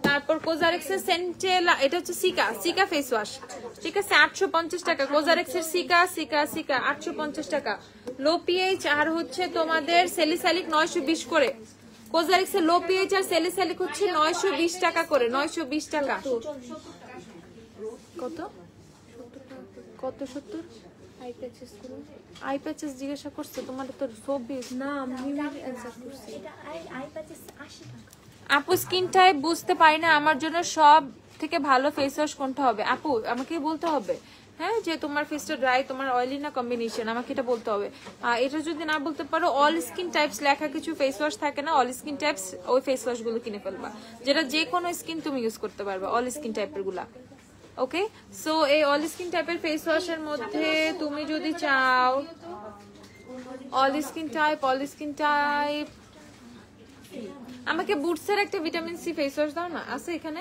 A: তারপর কোজারেক্সের সেন্টেলা, এটা হচ্ছে সিকা ফেস ওয়াশ, ঠিক আছে, 850 টাকা। কোজারেক্সের সিকা 850 টাকা। লো পিএইচ আর হচ্ছে তোমাদের সেলিসালিক 920 করে। কোজারেক্সের লো পিএইচ আর সেলিসালিক হচ্ছে 920 টাকা করে, 920 টাকা। কত কত 70? আই প্যাচেস জিজ্ঞাসা করছে, তোমার তো ছবি না, আমি অ্যানসার করছি। আপু স্কিন টাইপ বুঝতে পারি না, আমার জন্য সব থেকে ভালো ফেস ওয়াশ কোনটা হবে? আপু আমাকে বলতে হবে, হ্যাঁ, যে তোমার ফেসটা ড্রাই, তোমার অয়েলি না কম্বিনেশন, আমাকে এটা বলতে হবে। এটা যদি না বলতে পারো, অল স্কিন টাইপস লেখা কিছু ফেস ওয়াশ থাকে না, অল স্কিন টাইপস, ওই ফেস ওয়াশ গুলো কিনে ফেলবা, যেটা যে কোনো স্কিন তুমি ইউজ করতে পারবা, অল স্কিন টাইপের গুলা, ওকে। সো এই অল স্কিন টাইপের ফেস ওয়াশের মধ্যে তুমি যদি চাও অল স্কিন টাইপ, আমাকে বুটসের একটা ভিটামিন সি ফেস ওয়াশ দাও না, আছে এখানে?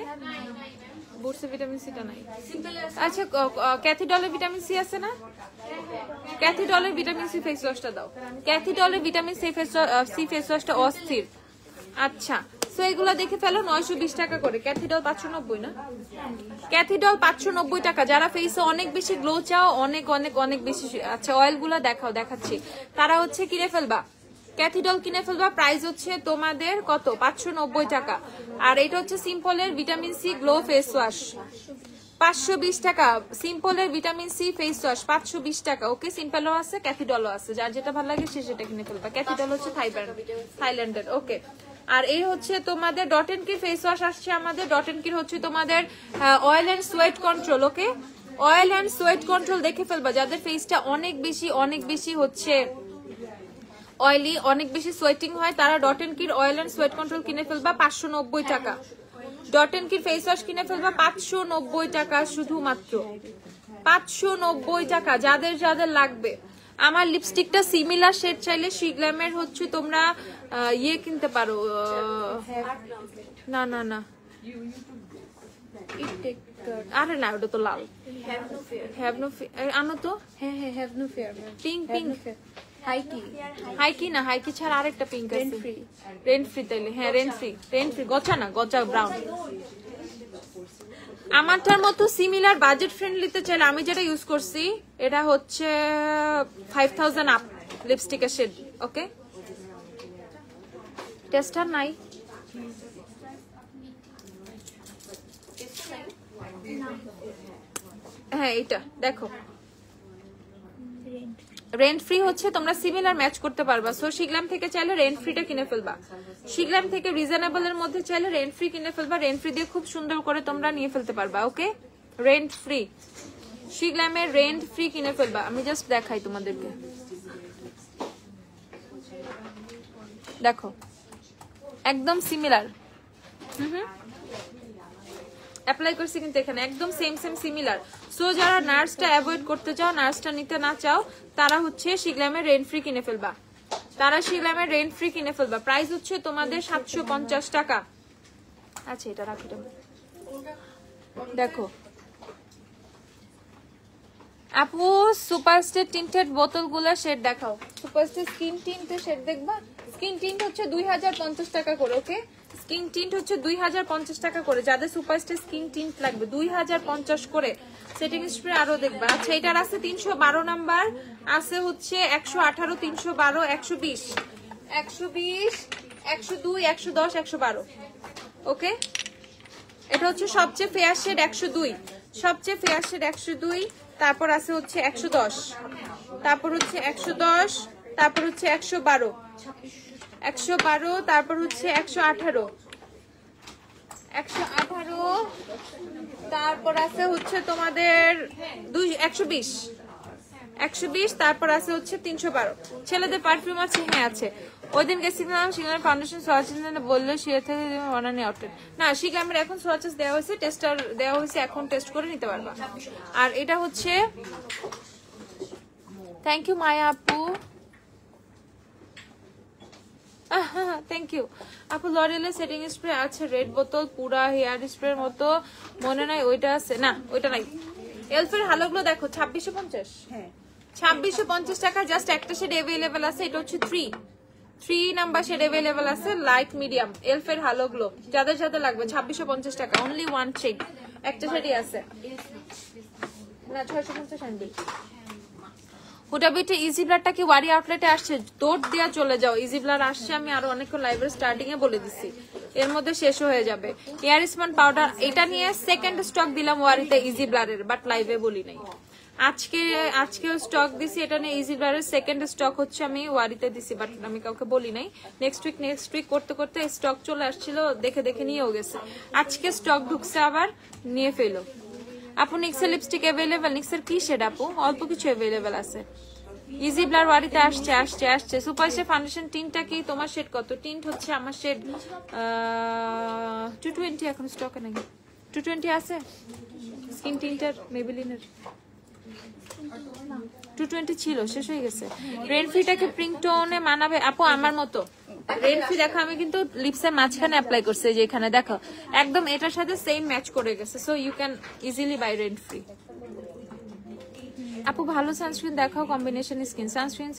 A: বুটসের ভিটামিন সিটা নাই। আচ্ছা ক্যাথিডলের ভিটামিন সি আছে না? ক্যাথিডলের ভিটামিন সি ফেস ওয়াশটা দাও। ক্যাথিডলের ভিটামিন সি ফেস ওয়াশটা অস্থির। আচ্ছা সো এগুলো দেখে ফেলো, 920 টাকা করে। ক্যাথিডল 590 না? ক্যাথিডল 590 টাকা। যারা ফেসে অনেক বেশি গ্লো চাও, অনেক অনেক অনেক বেশি, আচ্ছা অয়েলগুলো দেখাচ্ছি, তারা হচ্ছে কিনে ফেলবা, ক্যাথিডল কিনে ফেলবা। প্রাইস হচ্ছে তোমাদের কত? 590 টাকা। আর এটা হচ্ছে সিম্পলের vitamin C glow face wash, 520 টাকা। সিম্পলের ভিটামিন সি ফেস ওয়াশ 520 টাকা, ওকে। সিম্পলও আছে, ক্যাথিডলও আছে, যার যেটা ভালো লাগে সে সেটা কিনে ফেলবা। ক্যাথিডল হচ্ছে থাইল্যান্ডের, ওকে। আর এই হচ্ছে তোমাদের ডট এন্ড কির ফেস ওয়াশ আসছে আমাদের। ডট এন্ড কির হচ্ছে তোমাদের oil and sweat control. Okay, oil and sweat control দেখে ফেলবা যাদের ফেসটা অনেক বেশি হচ্ছে অয়েলি, অনেক বেশি সোয়েটিং হয়, তারা ডট এন্ড কির অয়েল এন্ড সোয়েট কন্ট্রোল কিনে ফেলবা 590 টাকা। ডট এন্ড কির ফেস ওয়াশ কিনে ফেলবা 590 টাকা, শুধুমাত্র 590 টাকা। যাদের যাদের লাগবে। আমার লিপস্টিকটা সিমিলার শেড চাইলে শিগ্ল্যামের হচ্ছে তোমরা ইয়ে কিনতে পারো। না না না, আরে না, ওটা তো লাল। হ্যাভ নো ফেয়ার আনো তো।
C: হ্যাঁ হ্যাঁ, have no fair.
A: Pink pink
C: হাইকি,
A: হাইকি না, হাইকি ছাড়া আরেকটা পিঙ্ক আছে। রেন্ট ফ্রি তাইলে, হ্যাঁ রেন্ট ফ্রি, গছা না, গছা ব্রাউন। আমারটার মতো সিমিলার বাজেট ফ্রেন্ডলিতে চাইলে আমি যেটা ইউজ করছি এটা হচ্ছে 5000 আপ লিপস্টিকের শেড। ওকে, টেস্টার নাই? হ্যাঁ এইটা দেখো, রেন্ট ফ্রি হচ্ছে, তোমরা সিমিলার ম্যাচ করতে পারবা। সো শিগ্লাম থেকে চাইলে রেন্ট ফ্রিটা কিনে ফেলবা। শিগ্লাম থেকে রিজনেবল এর মধ্যে চাইলে রেন্ট ফ্রি কিনে ফেলবা। রেন্ট ফ্রি দিয়ে খুব সুন্দর করে তোমরা নিয়ে ফেলতে পারবা। ওকে, রেন্ট ফ্রি, শিগ্লামের রেন্ট ফ্রি কিনে ফেলবা। আমি জাস্ট দেখাই তোমাদেরকে, দেখো একদম সিমিলার। অ্যাপ্লাই করছি কিন্তু এখানে একদম সেম সিমিলার। সো যারা নার্সটা অ্যাভয়েড করতে চাও, নার্সটা নিতে না চাও, তারা হচ্ছে শিগ্লামের রেন্ট ফ্রি কিনে ফেলবা। প্রাইস হচ্ছে তোমাদের 750 টাকা। আচ্ছা এটা রাখো, দেখো আপু সুপারস্টার টিন্টেড বোতলগুলো শেড দেখাও। সুপারস্টার স্কিন টিন্টের শেড দেখবা। স্কিন টিন্ট হচ্ছে 2050 টাকা করে। ওকে, স্কিন টিন্ট হচ্ছে 2050 টাকা করে। যাদের সুপারস্টার স্কিন টিন্ট লাগবে 2050 করে। সেটিং স্প্রে আরো দেখবা। আচ্ছা এটার আছে 312 নাম্বার, আছে হচ্ছে 118, 312, 120, 120, 102, 110, 112। ওকে, এটা হচ্ছে সবচেয়ে ফেয়ার শেড 102, সবচেয়ে ফেয়ার শেড 102। তারপর আছে হচ্ছে 110, তারপর হচ্ছে 110, তারপর হচ্ছে 112, 112, তারপর হচ্ছে 118, 118, তারপর আছে হচ্ছে তোমাদের 120, 120, তারপর আছে হচ্ছে 312। ছেলেদের পারফিউম আছে? হ্যাঁ আছে। ওই দিন গেছিলাম শিগ্রামের ফাউন্ডেশন সোয়াচেস বললো শিয়া থেকে বানানি আউটলেট। না, শিগ্রামের এখন সোয়াচেস দেওয়া হয়েছে, টেস্টার দেওয়া হয়েছে, এখন টেস্ট করে নিতে পারবা। আর এটা হচ্ছে, থ্যাংক ইউ মায়া আপু, থ্যাংক ইউ আপু। লরিয়েলের সেটিং স্প্রে আছে রেড বোতল, পুরা হেয়ার স্প্রে মতো মনে নাই, ওইটা আছে না, ওইটা নাই। এলফের হালোগুলো দেখো 2650,
C: হ্যাঁ
A: 2650 টাকা। জাস্ট একটা শেড अवेलेबल আছে, এটা হচ্ছে 3 নাম্বার শেড अवेलेबल আছে, লাইট মিডিয়াম। এলফের হালোগুলো যাদের যাদের লাগবে 2650 টাকা, অনলি ওয়ান শেড, একটা শেডই আছে না, 650 আনবি। হুটাবিটে ইজি ব্লাডটা কি ওয়ারি আউটলেটে আসছে? দৌড় দেওয়া চলে যাও, ইজি ব্লাড আসছে, আমি আরো অনেকক্ষণ লাইভের স্টার্টিং এ বলে দিচ্ছি, এর মধ্যে শেষ হয়ে যাবে। এয়ার স্পন পাউডার, এটা নিয়ে সেকেন্ড স্টক দিলাম ওয়ারিতে ইজি ব্লাডের, বাট লাইভে বলি নাই। আজকেও স্টক দিছি, এটা নিয়ে ইজি ব্লাডের সেকেন্ড স্টক হচ্ছে আমি ওয়ারিতে দিছি, বাট আমি কাউকে বলি নাই। নেক্সট উইক করতে করতে স্টক চলে আসছিল, দেখে নিয়েও গেছে। আজকে স্টক ঢুকছে, আবার নিয়ে ফেলো। আপু নিক্সের লিপস্টিক अवेलेबल? নিক্সের কি শেড আপু? অল্প কিছু अवेलेबल আছে। ইজি ব্লার ওয়ারিতে আসছে। সুপারস্টার ফাউন্ডেশন টিনটা কি তোমার শেড কত? টিন্ট হচ্ছে আমার শেড 220, এখন স্টকে নাকি 220 আছে? স্কিন টিন্টার মেবেলিনের 220 ছিল, শেষ হয়ে গেছে। রেনফ্রিটাকে পিঙ্ক টোনে মানাবে আপু আমার মতো? রেনফ্রি দেখো আমি কিন্তু লিপসের মাঝখানে অ্যাপ্লাই করছি, যে এখানে দেখো একদম এটার সাথে সেম ম্যাচ করে গেছে। So you can easily buy রেনফ্রি। আপু ভালো সানস্ক্রিন দেখাও, combination skin. Sunscreen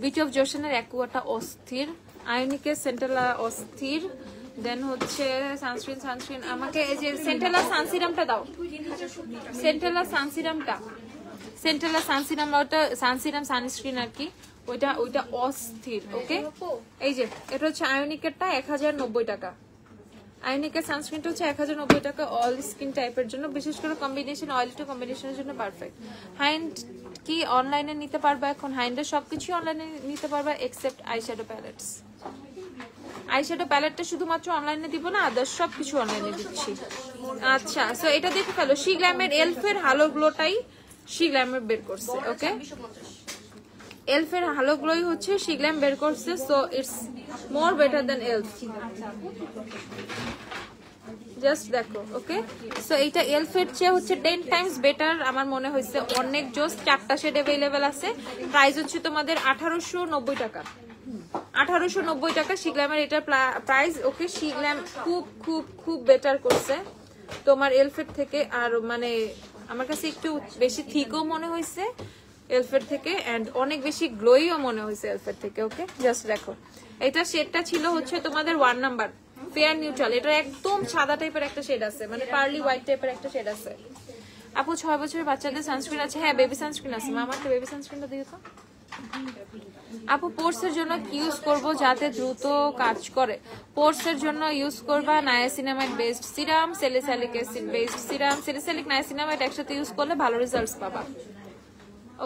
A: beauty of জোশনের অ্যাকুয়াটা অস্থির, আয়োনিকের সেন্টেলা অস্থির, দেন হচ্ছে সানস্ক্রিন আমাকে এই যে সেন্টেলা সানসিরামটা দাও, সেন্টেলা সানসিরাম, ওটা সানসিরাম সানস্ক্রিন আর কি, ওইটা অস্থির। ওকে, এই যে এটা হচ্ছে আয়োনিকেরটা 1090 টাকা। আয়োনিকের সানস্ক্রিনটা হচ্ছে 1090 টাকা, অল স্কিন টাইপের জন্য, বিশেষ করে কম্বিনেশন অয়েল টু কম্বিনেশনের জন্য পারফেক্ট। কি অনলাইনে নিতে পারবা এখন, হাইন্ডের সবকিছু অনলাইনে নিতে পারবা এক্সেপ্ট আইশ্যাডো প্যালেটস। আইশ্যাডো প্যালেটটা শুধুমাত্র অনলাইনে দিব না, আদার্স সবকিছু অনলাইনে দিচ্ছি। আচ্ছা, সো এটা দেখে ফেলো, শি গ্ল্যামের এলফের হালো গ্লোটাই শি গ্ল্যামের বের করছে। ওকে, এলফের হালো গ্লোই হচ্ছে শি গ্ল্যাম বের করছে, so it's more better then elf. Just দেখো। ওকে, সো এইটা এলফের চেয়ে হচ্ছে 10 টাইমস বেটার আমার মনে হয়েছে। অনেক জোস, 4টা শেড অ্যাভেলেবেল আছে। প্রাইস হচ্ছে তোমাদের 1890 টাকা। 1890 টাকা শি গ্ল্যামের এটার প্রাইস। ওকে, শি গ্ল্যাম খুব খুব খুব বেটার করছে তোমার এলফের থেকে। আর মানে আমার কাছে একটু বেশি থিকও মনে হয়েছে এলফের থেকে, এন্ড অনেক বেশি গ্লোইও মনে হয়েছে এলফের থেকে। ওকে, জাস্ট দেখো, এটা শেডটা ছিল হচ্ছে তোমাদের 1 নাম্বার ফেয়ার নিউট্রাল। এটা একদম সাদা টাইপের একটা শেড আছে, মানে পার্লি হোয়াইট টাইপের একটা শেড আছে। আপু 6 বছরের বাচ্চাদের সানস্ক্রিন আছে? হ্যাঁ, বেবি সানস্ক্রিন আছে। মামা তো বেবি সানস্ক্রিনটা দিয়ে তো। আপু পোর্সের জন্য কি ইউজ করব যাতে দ্রুত কাজ করে? পোর্সের জন্য ইউজ করবা niacinamide based serum, salicylic acid based serum. Salicylic niacinamide একসাথে ইউজ করলে ভালো রেজাল্টস পাবা।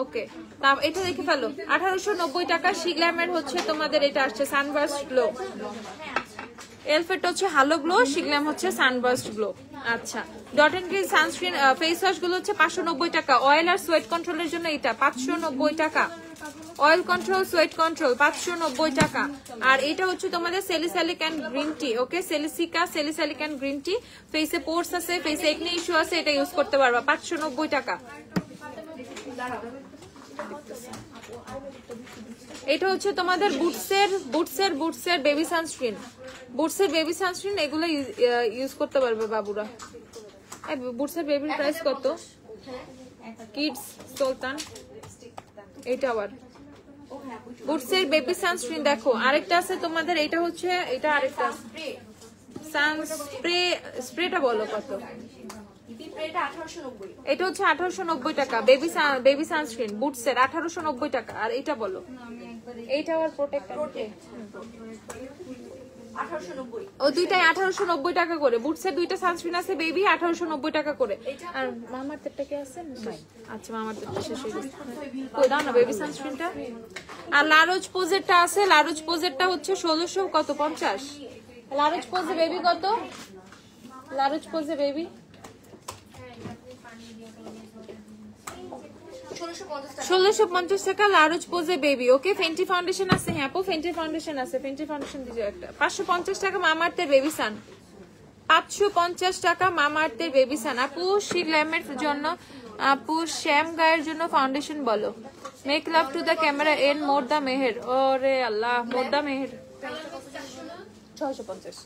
A: ওকে, তা এটা দেখে ফেলো, 1890 টাকা। শি গ্ল্যামের হচ্ছে তোমাদের এটা আসছে সানবার্স্ট গ্লো। এলফেট হচ্ছে হালো গ্লো, শি গ্ল্যাম হচ্ছে সানবার্স্ট গ্লো। আচ্ছা, Dot and green sunscreen face wash গুলো হচ্ছে 590 টাকা। অয়েল আর সোয়েট কন্ট্রোলের জন্য এটা 590 টাকা। অয়েল কন্ট্রোল, সোয়েট কন্ট্রোল 590 টাকা। আর এটা হচ্ছে তোমাদের salicylic and green tea. Okay, সেলিসিকা স্যালিসাইলিক এন্ড গ্রিন টি। ফেসে পোর্স আছে, ফেসে একনি ইস্যু আছে, এটা ইউজ করতে পারবা। 590 টাকা। এটা হচ্ছে তোমাদের বুটসের বেবি সানস্ক্রিন। বুটসের বেবি সানস্ক্রিন এগুলো ইউজ করতে পারবে বাবুরা। বুটসের বেবির প্রাইস কত? কিডস সুলতান। এটা আবার বুটসের বেবি সানস্ক্রিন। দেখো আরেকটা আছে তোমাদের, এটা হচ্ছে এটা আরেকটা স্প্রেটা বলো কত? এটা হচ্ছে 1890 টাকা। বেবি সানস্ক্রিন বুটসের 1890 টাকা। আর এটা বলো, এইটা আবার প্রোটেক্ট ও দুইটাই 1890 টাকা করে। বুটসের দুইটা সানস্ক্রিন আছে বেবি, 1890 টাকা করে। আর মামার তেলটা কি আছে? আচ্ছা, মামার তেলটা শেষ হয়ে গেছে, কই দাও না বেবি সানস্ক্রিনটা। আর লারোজ পোজেরটা আছে, লারোজ পোজেরটা হচ্ছে 1600 কত 50। লারোজ পোজে বেবি কত? লারোজ পোজে বেবি 1650 টাকা লারোজ পোজে বেবি। ওকে, ফেন্টি ফাউন্ডেশন আছে? হ্যাঁ আপু, ফেন্টি ফাউন্ডেশন আছে। ফেন্টি ফাউন্ডেশন দিও একটা। 550 টাকা মামাআর্থের বেবি সান। 550 টাকা মামাআর্থের বেবি সান। আপু শি গ্ল্যামের জন্য, আপু শ্যাম গায়ের জন্য ফাউন্ডেশন বলো। Make love to the camera and more the মেহের। ওরে আল্লাহ, মোর দা মেহের 650।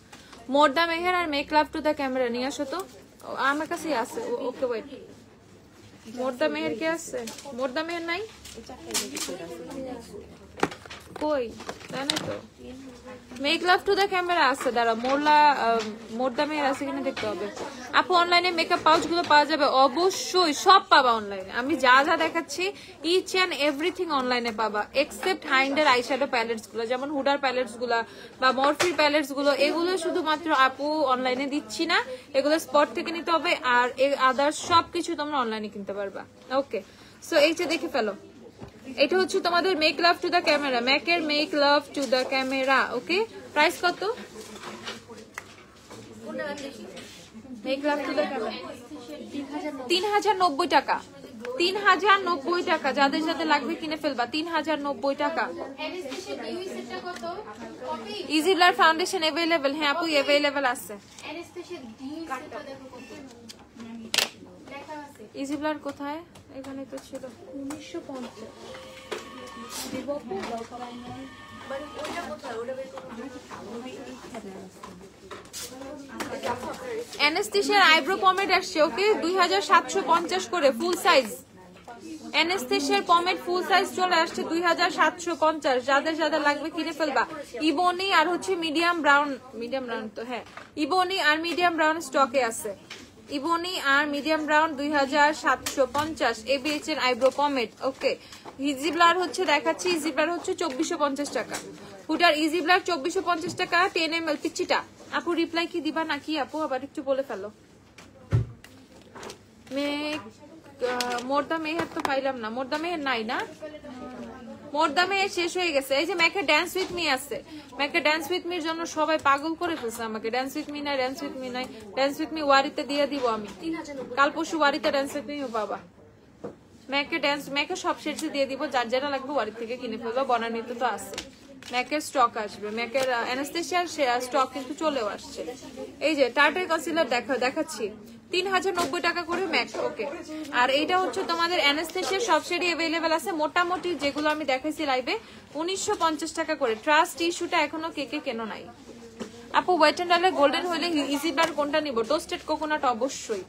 A: মোর দা মেহের আর make love to the camera নিয়ে আসো তো, আমার কাছেই আছে। ওকে ওয়েট, মোর্দা মেহের কে আছে? মোর্দা মেহের নাই কই? তাই না তো, make love to the camera আছে। দাঁড়া, মোর্দা মেহের আছে কিনা দেখতে হবে। আপু অনলাইনে মেকআপ পাউচ গুলো পাওয়া যাবে? অবশ্যই, সব পাবা অনলাইনে। আমি যা যা দেখাচ্ছি ইচ অ্যান্ড এভরিথিং অনলাইনে পাবা, এক্সেপ্ট হাইন্ডের আইশ্যাডো প্যালেটস গুলো, যেমন হুডার প্যালেটস গুলা বা মরফির প্যালেটস গুলো। এগুলো শুধুমাত্র আপু অনলাইনে দিচ্ছি না, এগুলো স্পট থেকে নিতে হবে। আর আদার্স সবকিছু তোমরা অনলাইনে কিনতে পারবা। ওকে, সো এইটা দেখে ফেলো। এটা হচ্ছে তোমাদের make love to the camera, ম্যাকের make love to the camera. Okay, price কত? Make love to the camera 3090 টাকা। 3090 টাকা। যাদের যাদের লাগবে কিনে ফেলবা। 3090 টাকা। Easy blur foundation available? হ্যাঁ আপু अवेलेबल আছে। ইজি ব্লার কোথায়? এখানে তো ছিল 1950। অ্যানেস্থেশিয়ার আইব্রো পমেড আসছে। ওকে, 2750 করে ফুল সাইজ। অ্যানেস্থেশিয়ার পমেড ফুল সাইজ চলে আসছে 2750। যাদের যাদের লাগবে কিনে ফেলবা। ইবোনি আর হচ্ছে মিডিয়াম ব্রাউন তো হ্যাঁ, ইবোনি আর মিডিয়াম ব্রাউন স্টকে আছে। ইবোনি আর মিডিয়াম ব্রাউন 2750। এবিএইচ এর আইব্রো পমেড। ওকে, ইজি ব্লার হচ্ছে দেখাচ্ছি, ইজি ব্লার হচ্ছে 2450 টাকা। হুডার ইজি ব্লার 2450 টাকা 10 ml পিচ্চিটা। আপু রিপ্লাই কি দিবা নাকি আপু? আবার একটু বলে ফেলো। মেক মোর্দা মেহের তো পাইলাম না, মোর্দা মেহের নাই না, মোর্দা মেহের শেষ হয়ে গেছে। এই যে ম্যাকে ড্যান্স উইথ মি আছে, ম্যাকে ড্যান্স উইথ মির জন্য সবাই পাগল করে ফেলছে আমাকে। ড্যান্স উইথ মি নাই, ড্যান্স উইথ মি নাই, ড্যান্স উইথ মি ওয়ারিতে দিয়ে দিব আমি, কাল পরশু ওয়ারিতে ড্যান্স উইথ মি বাবা। ম্যাকে সব শেষে দিয়ে দিব, যার যেটা লাগবে ওয়ারি থেকে কিনে ফেলবো, বনানীতে তো আছে। ম্যাকের স্টক আসবে, ম্যাকের অ্যানাস্টেসিয়ার স্টক কিন্তু চলেও আসছে। এই যে টার্টার কনসিলার দেখাচ্ছি 3090 টাকা করে ম্যাক, ওকে। আর এইটা হচ্ছে তোমাদের অ্যানাস্টেসিয়ার সব শেডই অ্যাভেলেবেল আছে, মোটামুটি যেগুলো আমি দেখাইছি লাইভে 1950 টাকা করে। ট্রাস্ট ইস্যুটা এখনো কে কেনো নাই আপু? ওয়েট এন্ড ডালে গোল্ডেন হইলে ইজি বার কোনটা নিব? টোস্টেড কোকোনাট অবশ্যই।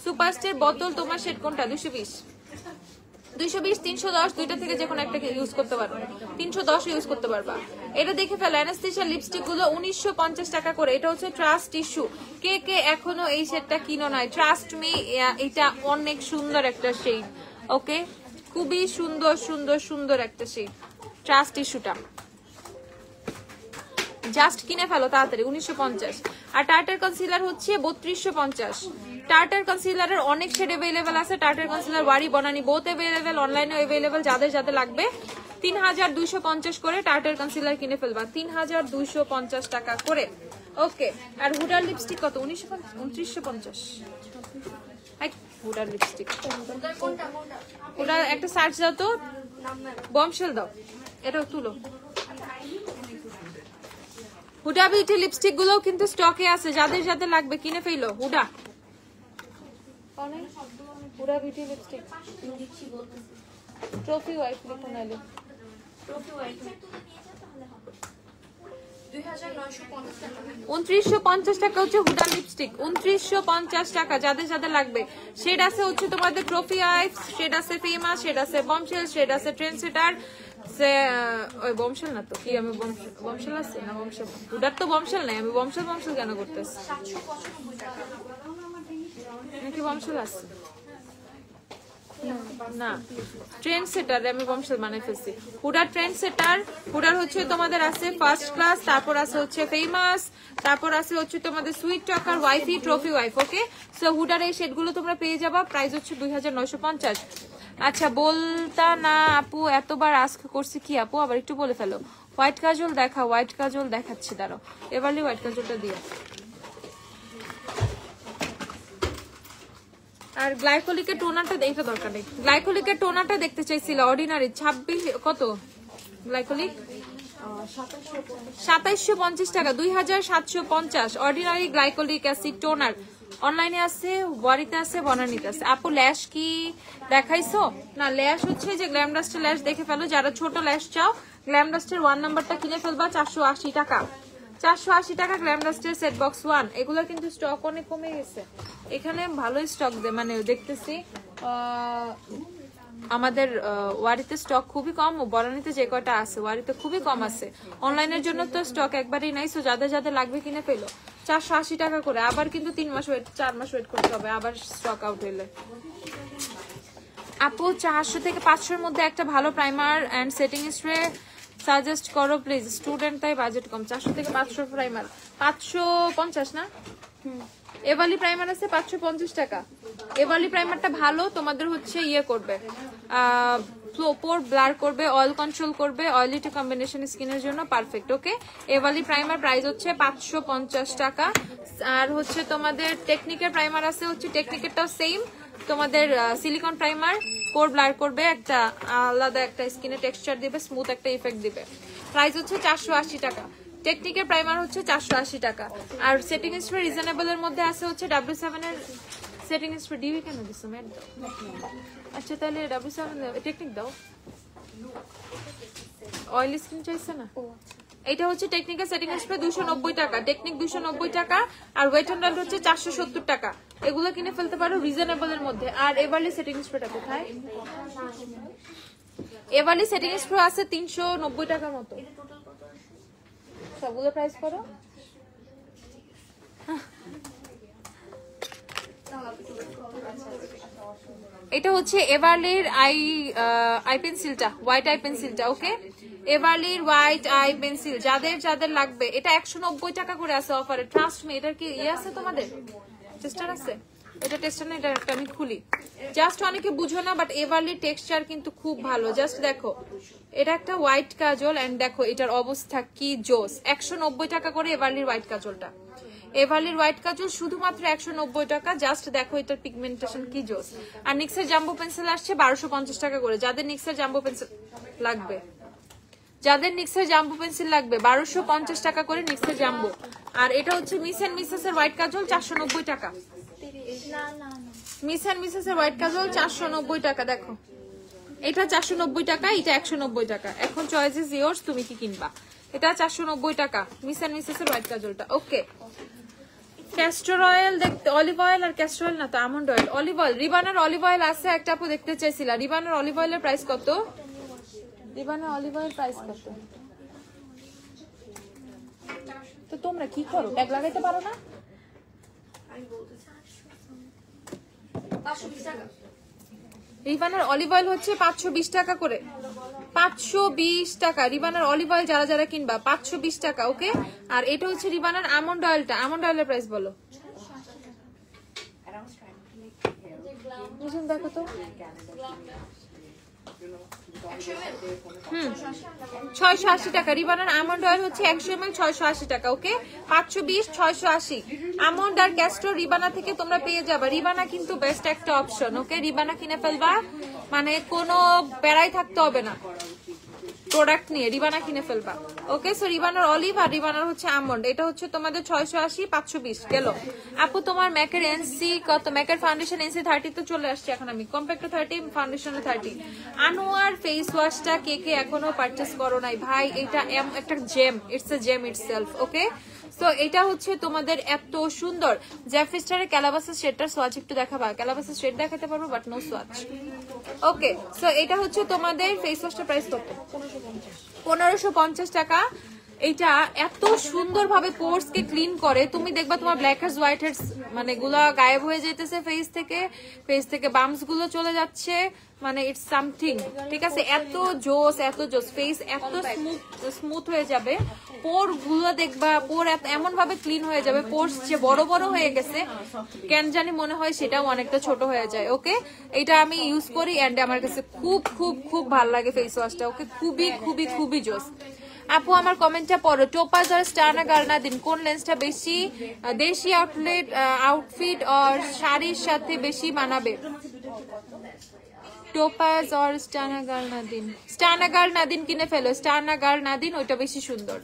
A: সুপারস্টার বোতল তোমার শেড কোনটা? 220, 310 দুইটা থেকে যে কোনো একটা ইউজ করতে পারবে, 310 ইউজ করতে পারবা। এটা দেখে ফেলো, অ্যানাস্টেসিয়া লিপস্টিক গুলো 1950 টাকা করে। এটা হচ্ছে ট্রাস্ট ইস্যু। কে এখনো এই শেডটা কিনো নাই? ট্রাস্ট মি, এটা অনেক সুন্দর একটা শেড, ওকে, খুবই সুন্দর সুন্দর সুন্দর একটা শেড। ট্রাস্ট ইস্যুটা জাস্ট কিনে ফেলো তাড়াতাড়ি, 1950। আর টার্টার কনসিলার হচ্ছে 3250। টার্টার কনসিলারের অনেক শেড अवेलेबल আছে। টার্টার কনসিলার ওয়ারি বনানি বোথ अवेलेबल, অনলাইনে अवेलेबल। যাদের লাগবে 3250 করে টার্টার কনসিলার কিনে ফেলবা, 3250 টাকা করে, ওকে। আর হুডার লিপস্টিক কত? 2950। হুডার লিপস্টিক, হুডার একটা সার্চ দাও তো, বমশেল দাও, এটা তুলো। হুডা বিউটি লিপস্টিক গুলো কিন্তু স্টকে আছে, যাদের লাগবে কিনে ফেলো। Huda beauty lipstick, trophy wife লিখো নালে, 2950 টাকা হচ্ছে হুডা লিপস্টিক, 2950 টাকা। যাদের লাগবে শেড আছে হচ্ছে তোমাদের ট্রফি ওয়াইফ, শেড আছে ফেমাস, শেড আছে বমশেল, শেড আছে ট্রেন্ডসেটার। ওই বমশেল না তো কি, আমি বমশেল আছে না, বমশেল হুডার তো বমশেল নাই, আমি বমশেল কেন করতেছি নাকি? বমশেল আছে না, ট্রেন্ড সেটার আমি বমশেল বানাই ফেলছি। হুডার ট্রেন্ড সেটার, হুডার হচ্ছে তোমাদের আছে ফার্স্ট ক্লাস, তারপর আছে হচ্ছে ফেমাস, তারপর আছে হচ্ছে তোমাদের সুইট টকার, ওয়াইফি, ট্রফি ওয়াইফ, ওকে। সো হুডার এই শেডগুলো তোমরা পেয়ে যাবা, প্রাইস হচ্ছে 2950। আচ্ছা বলতা না আপু, এতবার আস্ক করছি কি আপু, আবার একটু বলে ফেলো। হোয়াইট কাজল দেখা, হোয়াইট কাজল দেখাচ্ছি, দাঁড়াও এবারই হোয়াইট কাজলটা দিও। আর গ্লাইকোলিকের টোনারটা এইটা দরকার নেই, গ্লাইকোলিকের টোনারটা দেখতে চাইছিল অর্ডিনারি 26 কত গ্লাইকোলিক? 2750 টাকা, 2750 অর্ডিনারি গ্লাইকোলিক অ্যাসিড টোনার। অনলাইনে আছে, ওয়ারিতে আছে, বনানীতে আছে। আপু ল্যাশ কি দেখাইছো? না, ল্যাশ হচ্ছে যে গ্ল্যাম ডাস্টের ল্যাশ দেখে ফেলো, যারা ছোট ল্যাশ চাও গ্ল্যাম ডাস্টের 1 নাম্বারটা কিনে ফেলবা, 480 টাকা, 480 টাকা গ্ল্যাম ডাস্টের সেট বক্স 1। এগুলো কিন্তু স্টক অনেক কমে গেছে, এখানে ভালোই স্টক মানে দেখতেছি আমাদের ওয়ারিতে স্টক খুবই কম, বনানীতে যে কয়টা আছে ওয়ারিতে খুবই কম আছে। অনলাইনের জন্য তো স্টক একবারই নাই, সো যাদের লাগবে কিনে ফেলো, 480 টাকা করে। আবার কিন্তু 3 মাস 4 মাস ওয়েট করতে হবে আবার স্টক আউট হইলে। আপু 400 থেকে 500 মধ্যে একটা ভালো primer and setting spray suggest করো প্লিজ, স্টুডেন্ট তাই বাজেট কম। 400 থেকে 500 প্রাইমার, 550 না? এভালি প্রাইমার আছে 550 টাকা। এভালি প্রাইমারটা ভালো, তোমাদের হচ্ছে ইয়ে করবে, পোর ব্লার করবে, অয়েল কন্ট্রোল করবে, অয়েলিটি কম্বিনেশন স্কিনের জন্য পারফেক্ট, ওকে। এভালি প্রাইমার প্রাইস হচ্ছে 550 টাকা। আর হচ্ছে তোমাদের টেকনিকের প্রাইমার আছে, হচ্ছে টেকনিকেরটাও সেম, তোমাদের সিলিকন প্রাইমার, পোর ব্লার করবে, একটা আলাদা একটা স্কিনে টেক্সচার দিবে, স্মুথ একটা ইফেক্ট দিবে। প্রাইস হচ্ছে 480 টাকা। টেকনিকের প্রাইমার হচ্ছে 480 টাকা। আর সেটিং স্প্রে রিজনেবল এর মধ্যে আছে হচ্ছে W7 এর সেটিং স্প্রে। ডিবি কেন দিছো ম্যাম? আচ্ছা তাহলে W7 টেকনিক দাও, অয়েল স্কিন চাইছে না। এটা হচ্ছে টেকনিকের সেটিং স্প্রে 290 টাকা, টেকনিক 290 টাকা। আর ওয়েট এন্ড ডাল হচ্ছে 470 টাকা। এগুলো কিনে ফেলতে পারো রিজনেবল এর মধ্যে। আর এভারলি সেটিং স্প্রেটা কোথায়? এভারলি সেটিং স্প্রে আছে 390 টাকার মতো। সবগুলো প্রাইস করো। এটা হচ্ছে এভারলির আই পেন্সিলটা, হোয়াইট আই পেন্সিলটা, ওকে। এভারলির হোয়াইট আই পেন্সিল যাদের লাগবে, এটা 190 টাকা করে আছে অফারে। ট্রাস্ট মি, এটার কি ইয়ে আছে তোমাদের? চেষ্টার আছে? এটা টেক্সচার না, এটা একটা আমি খুলি। জাস্ট অনেকে বুঝো না, বাট এভারলি টেক্সচার কিন্তু খুব ভালো। জাস্ট দেখো, এটা একটা হোয়াইট কাজল এন্ড দেখো এটার অবস্থা কি জোস। 190 টাকা করে এভারলির হোয়াইট কাজলটা। এভারলির হোয়াইট কাজল শুধুমাত্র 190 টাকা। জাস্ট দেখো এটার পিগমেন্টেশন কি জোস। আর নিক্সের জাম্বো পেন্সিল আসছে 1250 টাকা করে। যাদের নিক্সের জাম্বো পেন্সিল লাগবে, যাদের নিক্সের জাম্বো পেন্সিল লাগবে 1250 টাকা করে নিক্সের জাম্বো। আর এটা হচ্ছে মিস এন্ড মিসেস এর হোয়াইট কাজল 490 টাকা। মিস এন্ড মিসেস এর হোয়াইট কাজল 490 টাকা। দেখো এটা 490 টাকা, এটা 190 টাকা। এখন চয়েস ইজ ইয়োর্স, তুমি কি কিনবা। এটা 490 টাকা মিস এন্ড মিসেস এর হোয়াইট কাজলটা। ওকে, ক্যাস্টর অয়েল দেখতে, অলিভ অয়েল আর ক্যাস্টর অয়েল না তো, আমন্ড অয়েল, অলিভ অয়েল। রিবানার অলিভ অয়েল আছে একটা, আপু দেখতে চাইছিলা। রিবানার অলিভ অয়েলের প্রাইস কত? রিবানার অলিভ অয়েল প্রাইস কত? তো তোমরা কি করো, ট্যাগ লাগাইতে পারো না?
B: আমি বলতেছি 520 টাকা।
A: রিবানার অলিভ অয়েল হচ্ছে 520 টাকা করে, 520 টাকা। রিবানার অলিভ অয়েল যারা যারা কিনবা 520 টাকা। ওকে, আর এটা হচ্ছে রিবানার আমন্ড অয়েলটা। আমন্ড অয়েলের প্রাইস বলো। দেখো তো, 680 টাকা। রিবানার আমন্ড অয়েল হচ্ছে 100 ml 680 টাকা। ওকে, 520 680। আমন্ড আর ক্যাস্টর রিবানা থেকে তোমরা পেয়ে যাবা। রিবানা কিন্তু বেস্ট একটা অপশন। ওকে, রিবানা কিনে ফেলবা, মানে কোনো প্যারাই থাকতে হবে না প্রোডাক্ট নিয়ে, রিবানা কিনে ফেলবা। ওকে, সো রিবানার অলিভ আর রিবানার হচ্ছে আমন্ড। এটা হচ্ছে তোমাদের 680 520 গেল। আপু তোমার ম্যাকের এনসি কত? ম্যাকের ফাউন্ডেশন এনসি 30 তো চলে আসছে এখন। আমি কম্প্যাক্ট 30, ফাউন্ডেশনে 30। আনোয়ার ফেস ওয়াশটা কে কে এখনো পারচেস করো নাই ভাই? এটা একটা gem, it's a gem itself. Okay, so এটা হচ্ছে তোমাদের এত সুন্দর জ্যাফিস্টারের ক্যালাবাসের শেডটার সোয়াচ একটু দেখাবা। ক্যালাবাসের শেড দেখাতে পারবো but no swatch. Okay, so এটা হচ্ছে তোমাদের ফেস ওয়াশটার প্রাইস কত? 1550 টাকা। এটা এত সুন্দর ভাবে পোর্স কে ক্লিন করে, তুমি দেখবা তোমার ব্ল্যাক হেডস হোয়াইট হেডস মানে গুলা গায়েব হয়ে যেতেছে ফেস থেকে বাম্পস গুলো চলে যাচ্ছে, মানে ইটস সামথিং। ঠিক আছে, এত জোস ফেস এত স্মুথ হয়ে যাবে। পোর গুলো দেখবা, পোর এমন ভাবে ক্লিন হয়ে যাবে, পোর্স যে বড় বড় হয়ে গেছে কেন জানি মনে হয় সেটাও অনেকটা ছোট হয়ে যায়। ওকে, এটা আমি ইউজ করি এন্ড আমার কাছে খুব খুব খুব ভালো লাগে ফেস ওয়াশটা। ওকে, খুবই খুবই খুবই জোস। আপু আমার কমেন্টটা পড়ো। টোপাজ আর স্টানা গার্নাদিন কোন লেন্সটা বেশি দেশি আউটফিট আর শাড়ির সাথে বেশি মানাবে? টোপাজ আর স্টানা গার্নাদিন। স্টানা গার্নাদিন কিনে ফেলো, স্টানা গার্নাদিন, ওইটা বেশি সুন্দর।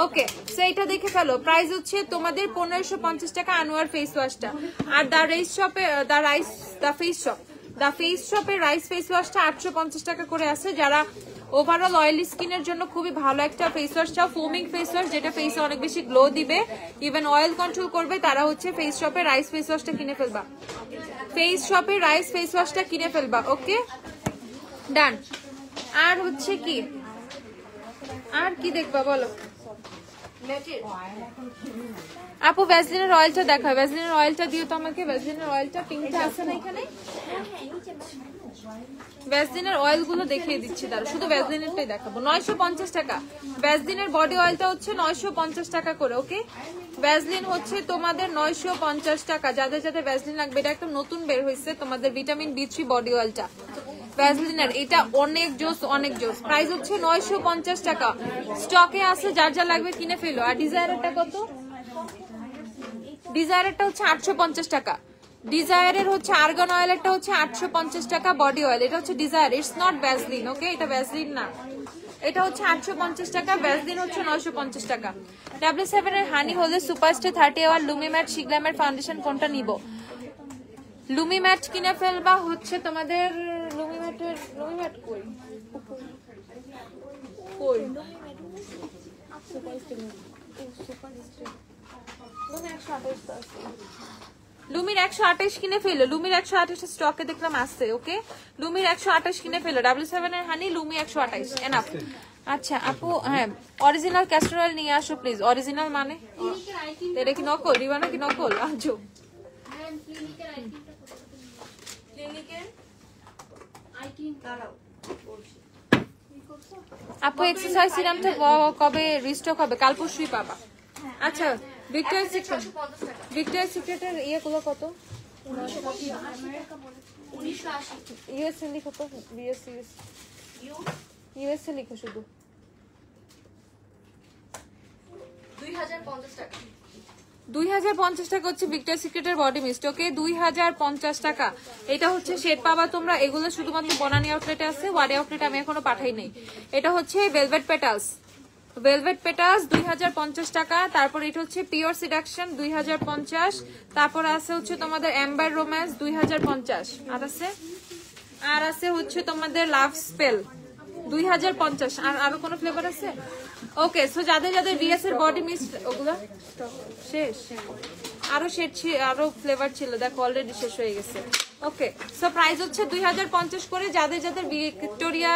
A: ওকে, সো এটা দেখে ফেলো। প্রাইস হচ্ছে তোমাদের 1550 টাকা আনোয়ার ফেস ওয়াশটা। আর দ্য ফেস শপের রাইস ফেস ওয়াশটা 850 টাকা করে আছে। যারা ওভারঅল অয়েলি স্কিনের জন্য খুবই ভালো একটা ফেস ওয়াশ চাও, ফোমিং ফেস ওয়াশ যেটা ফেসে অনেক বেশি গ্লো দিবে, ইভেন অয়েল কন্ট্রোল করবে, তারা হচ্ছে ফেস শপের রাইস ফেস ওয়াশটা কিনে ফেলবা। ফেস শপের রাইস ফেস ওয়াশটা কিনে ফেলবা। ওকে, ডান। আর হচ্ছে কি, আর কি দেখবা বলো? আপু ভ্যাসলিনের অয়েলটা দেখাও, ভ্যাসলিনের অয়েলটা দিও তো আমাকে। ভ্যাসলিনের অয়েলটা পিঙ্কটা আছে না এখানে? ভ্যাসলিনের অয়েল গুলো দেখিয়ে দিচ্ছি, তারা শুধু ভ্যাসলিনেরটাই দেখাবো। 950 টাকা ভ্যাসলিনের বডি অয়েলটা হচ্ছে 950 টাকা করে। ওকে, ভ্যাসলিন হচ্ছে তোমাদের 950 টাকা। যাদের যাদের ভ্যাসলিন লাগবে, এটা একদম নতুন বের হয়েছে তোমাদের ভিটামিন B3 বডি অয়েলটা ভ্যাসলিনের। এটা অনেক জোস, অনেক জোস। প্রাইস হচ্ছে 950 টাকা। স্টকে আছে, যার যা লাগবে কিনে ফেলো। আর ডিজায়ারটা কত? ডিজায়ারটা হচ্ছে 850 টাকা। ডিজায়ারের হচ্ছে আর্গান অয়েলেরটা হচ্ছে 850 টাকা বডি অয়েল। এটা হচ্ছে ডিজায়ার, ইটস নট ভ্যাসলিন। ওকে, এটা ভ্যাসলিন না, এটা হচ্ছে 850 টাকা। ভ্যাসলিন হচ্ছে 950 টাকা। W7 এর হানি হলে সুপারস্টার 30 আওয়ার লুমি ম্যাট শিগ্লামের ফাউন্ডেশন কোনটা নিব? লুমি ম্যাট কিনে ফেলবা হচ্ছে তোমাদের। লুমি ম্যাট কই কই? লুমির 128 কিনে ফেলো। লুমির 128 স্টকে দেখলাম আসছে। ওকে, লুমির 128 কিনে ফেলো। W7 এর হানি, লুমি 128 এনাফ। আচ্ছা আপু, হ্যাঁ অরিজিনাল ক্যাস্টর অয়েল নিয়ে আসো প্লিজ। অরিজিনাল মানে এটা কি নকল? রিবানা কি নকল? আজো আপু এক্সারসাইজ সিরামটা কবে রিস্টক হবে? কাল পরশুই পাবা। আচ্ছা, ভিক্টোরিয়াস সিক্রেটের ইয়ে গুলো কত?
B: 1980
A: ইউএসএ লিখো তো, ইউএসএ লিখো শুধু।
B: 2050 টাকা।
A: 2050 টাকা হচ্ছে ভিক্টোরিয়া সিক্রেটের বডি মিস্ট। ওকে 2050 টাকা। এটা হচ্ছে শেড পাবা তোমরা, এগুলো শুধুমাত্র বনানী আউটলেটে আছে, ওয়ার্ডে আউটলেট আমি এখনো পাঠাই নাই। এটা হচ্ছে ভেলভেট পেটালস, 2050 টাকা। তারপর এটা হচ্ছে পিওর সিডাকশন 2050। তারপর আছে হচ্ছে তোমাদের এম্বার রোম্যান্স 2050। আর আছে হচ্ছে তোমাদের লাভ স্পেল 2050। আর আরো কোনো ফ্লেভার আছে? ওকে, সো যাদের যাদের ভিএস এর বডি মিস্ট ওগুলো শেষ। আরো শেড আরো ফ্লেভার ছিল, দেখো অলরেডি শেষ হয়ে গেছে। ওকে, সো প্রাইস হচ্ছে 2050 করে যাদের যাদের ভিক্টোরিয়া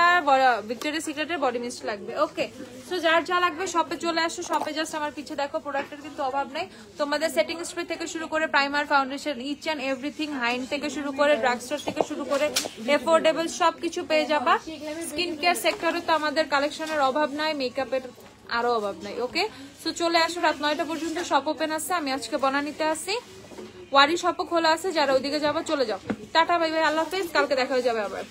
A: সিক্রেটের বডি মিস্ট লাগবে। ওকে, সো যার যা লাগবে শপে চলে আসো। শপে জাস্ট আমার পিছে দেখো, প্রোডাক্টের কিন্তু অভাব নেই। তোমাদের সেটিং স্প্রে থেকে শুরু করে primer, foundation, each and everything, হাইন থেকে শুরু করে ড্রাগ স্টোর থেকে শুরু করে এফোর্ডেবল সবকিছু পেয়ে যাবা। স্কিন কেয়ার সেক্টরে তো আমাদের কালেকশনের অভাব নাই, মেকআপের আরো অভাব নাই। ওকে, সো চলে আসো, রাত 9টা পর্যন্ত শপ ওপেন আছে। আমি আজকে বনানীতে আছি, ওয়ারি শপও খোলা আছে, যারা ওইদিকে যাবো চলে যাও। টাটা, বাই বাই, আল্লাহ হাফেজ, কালকে দেখা হয়ে যাবে আবার।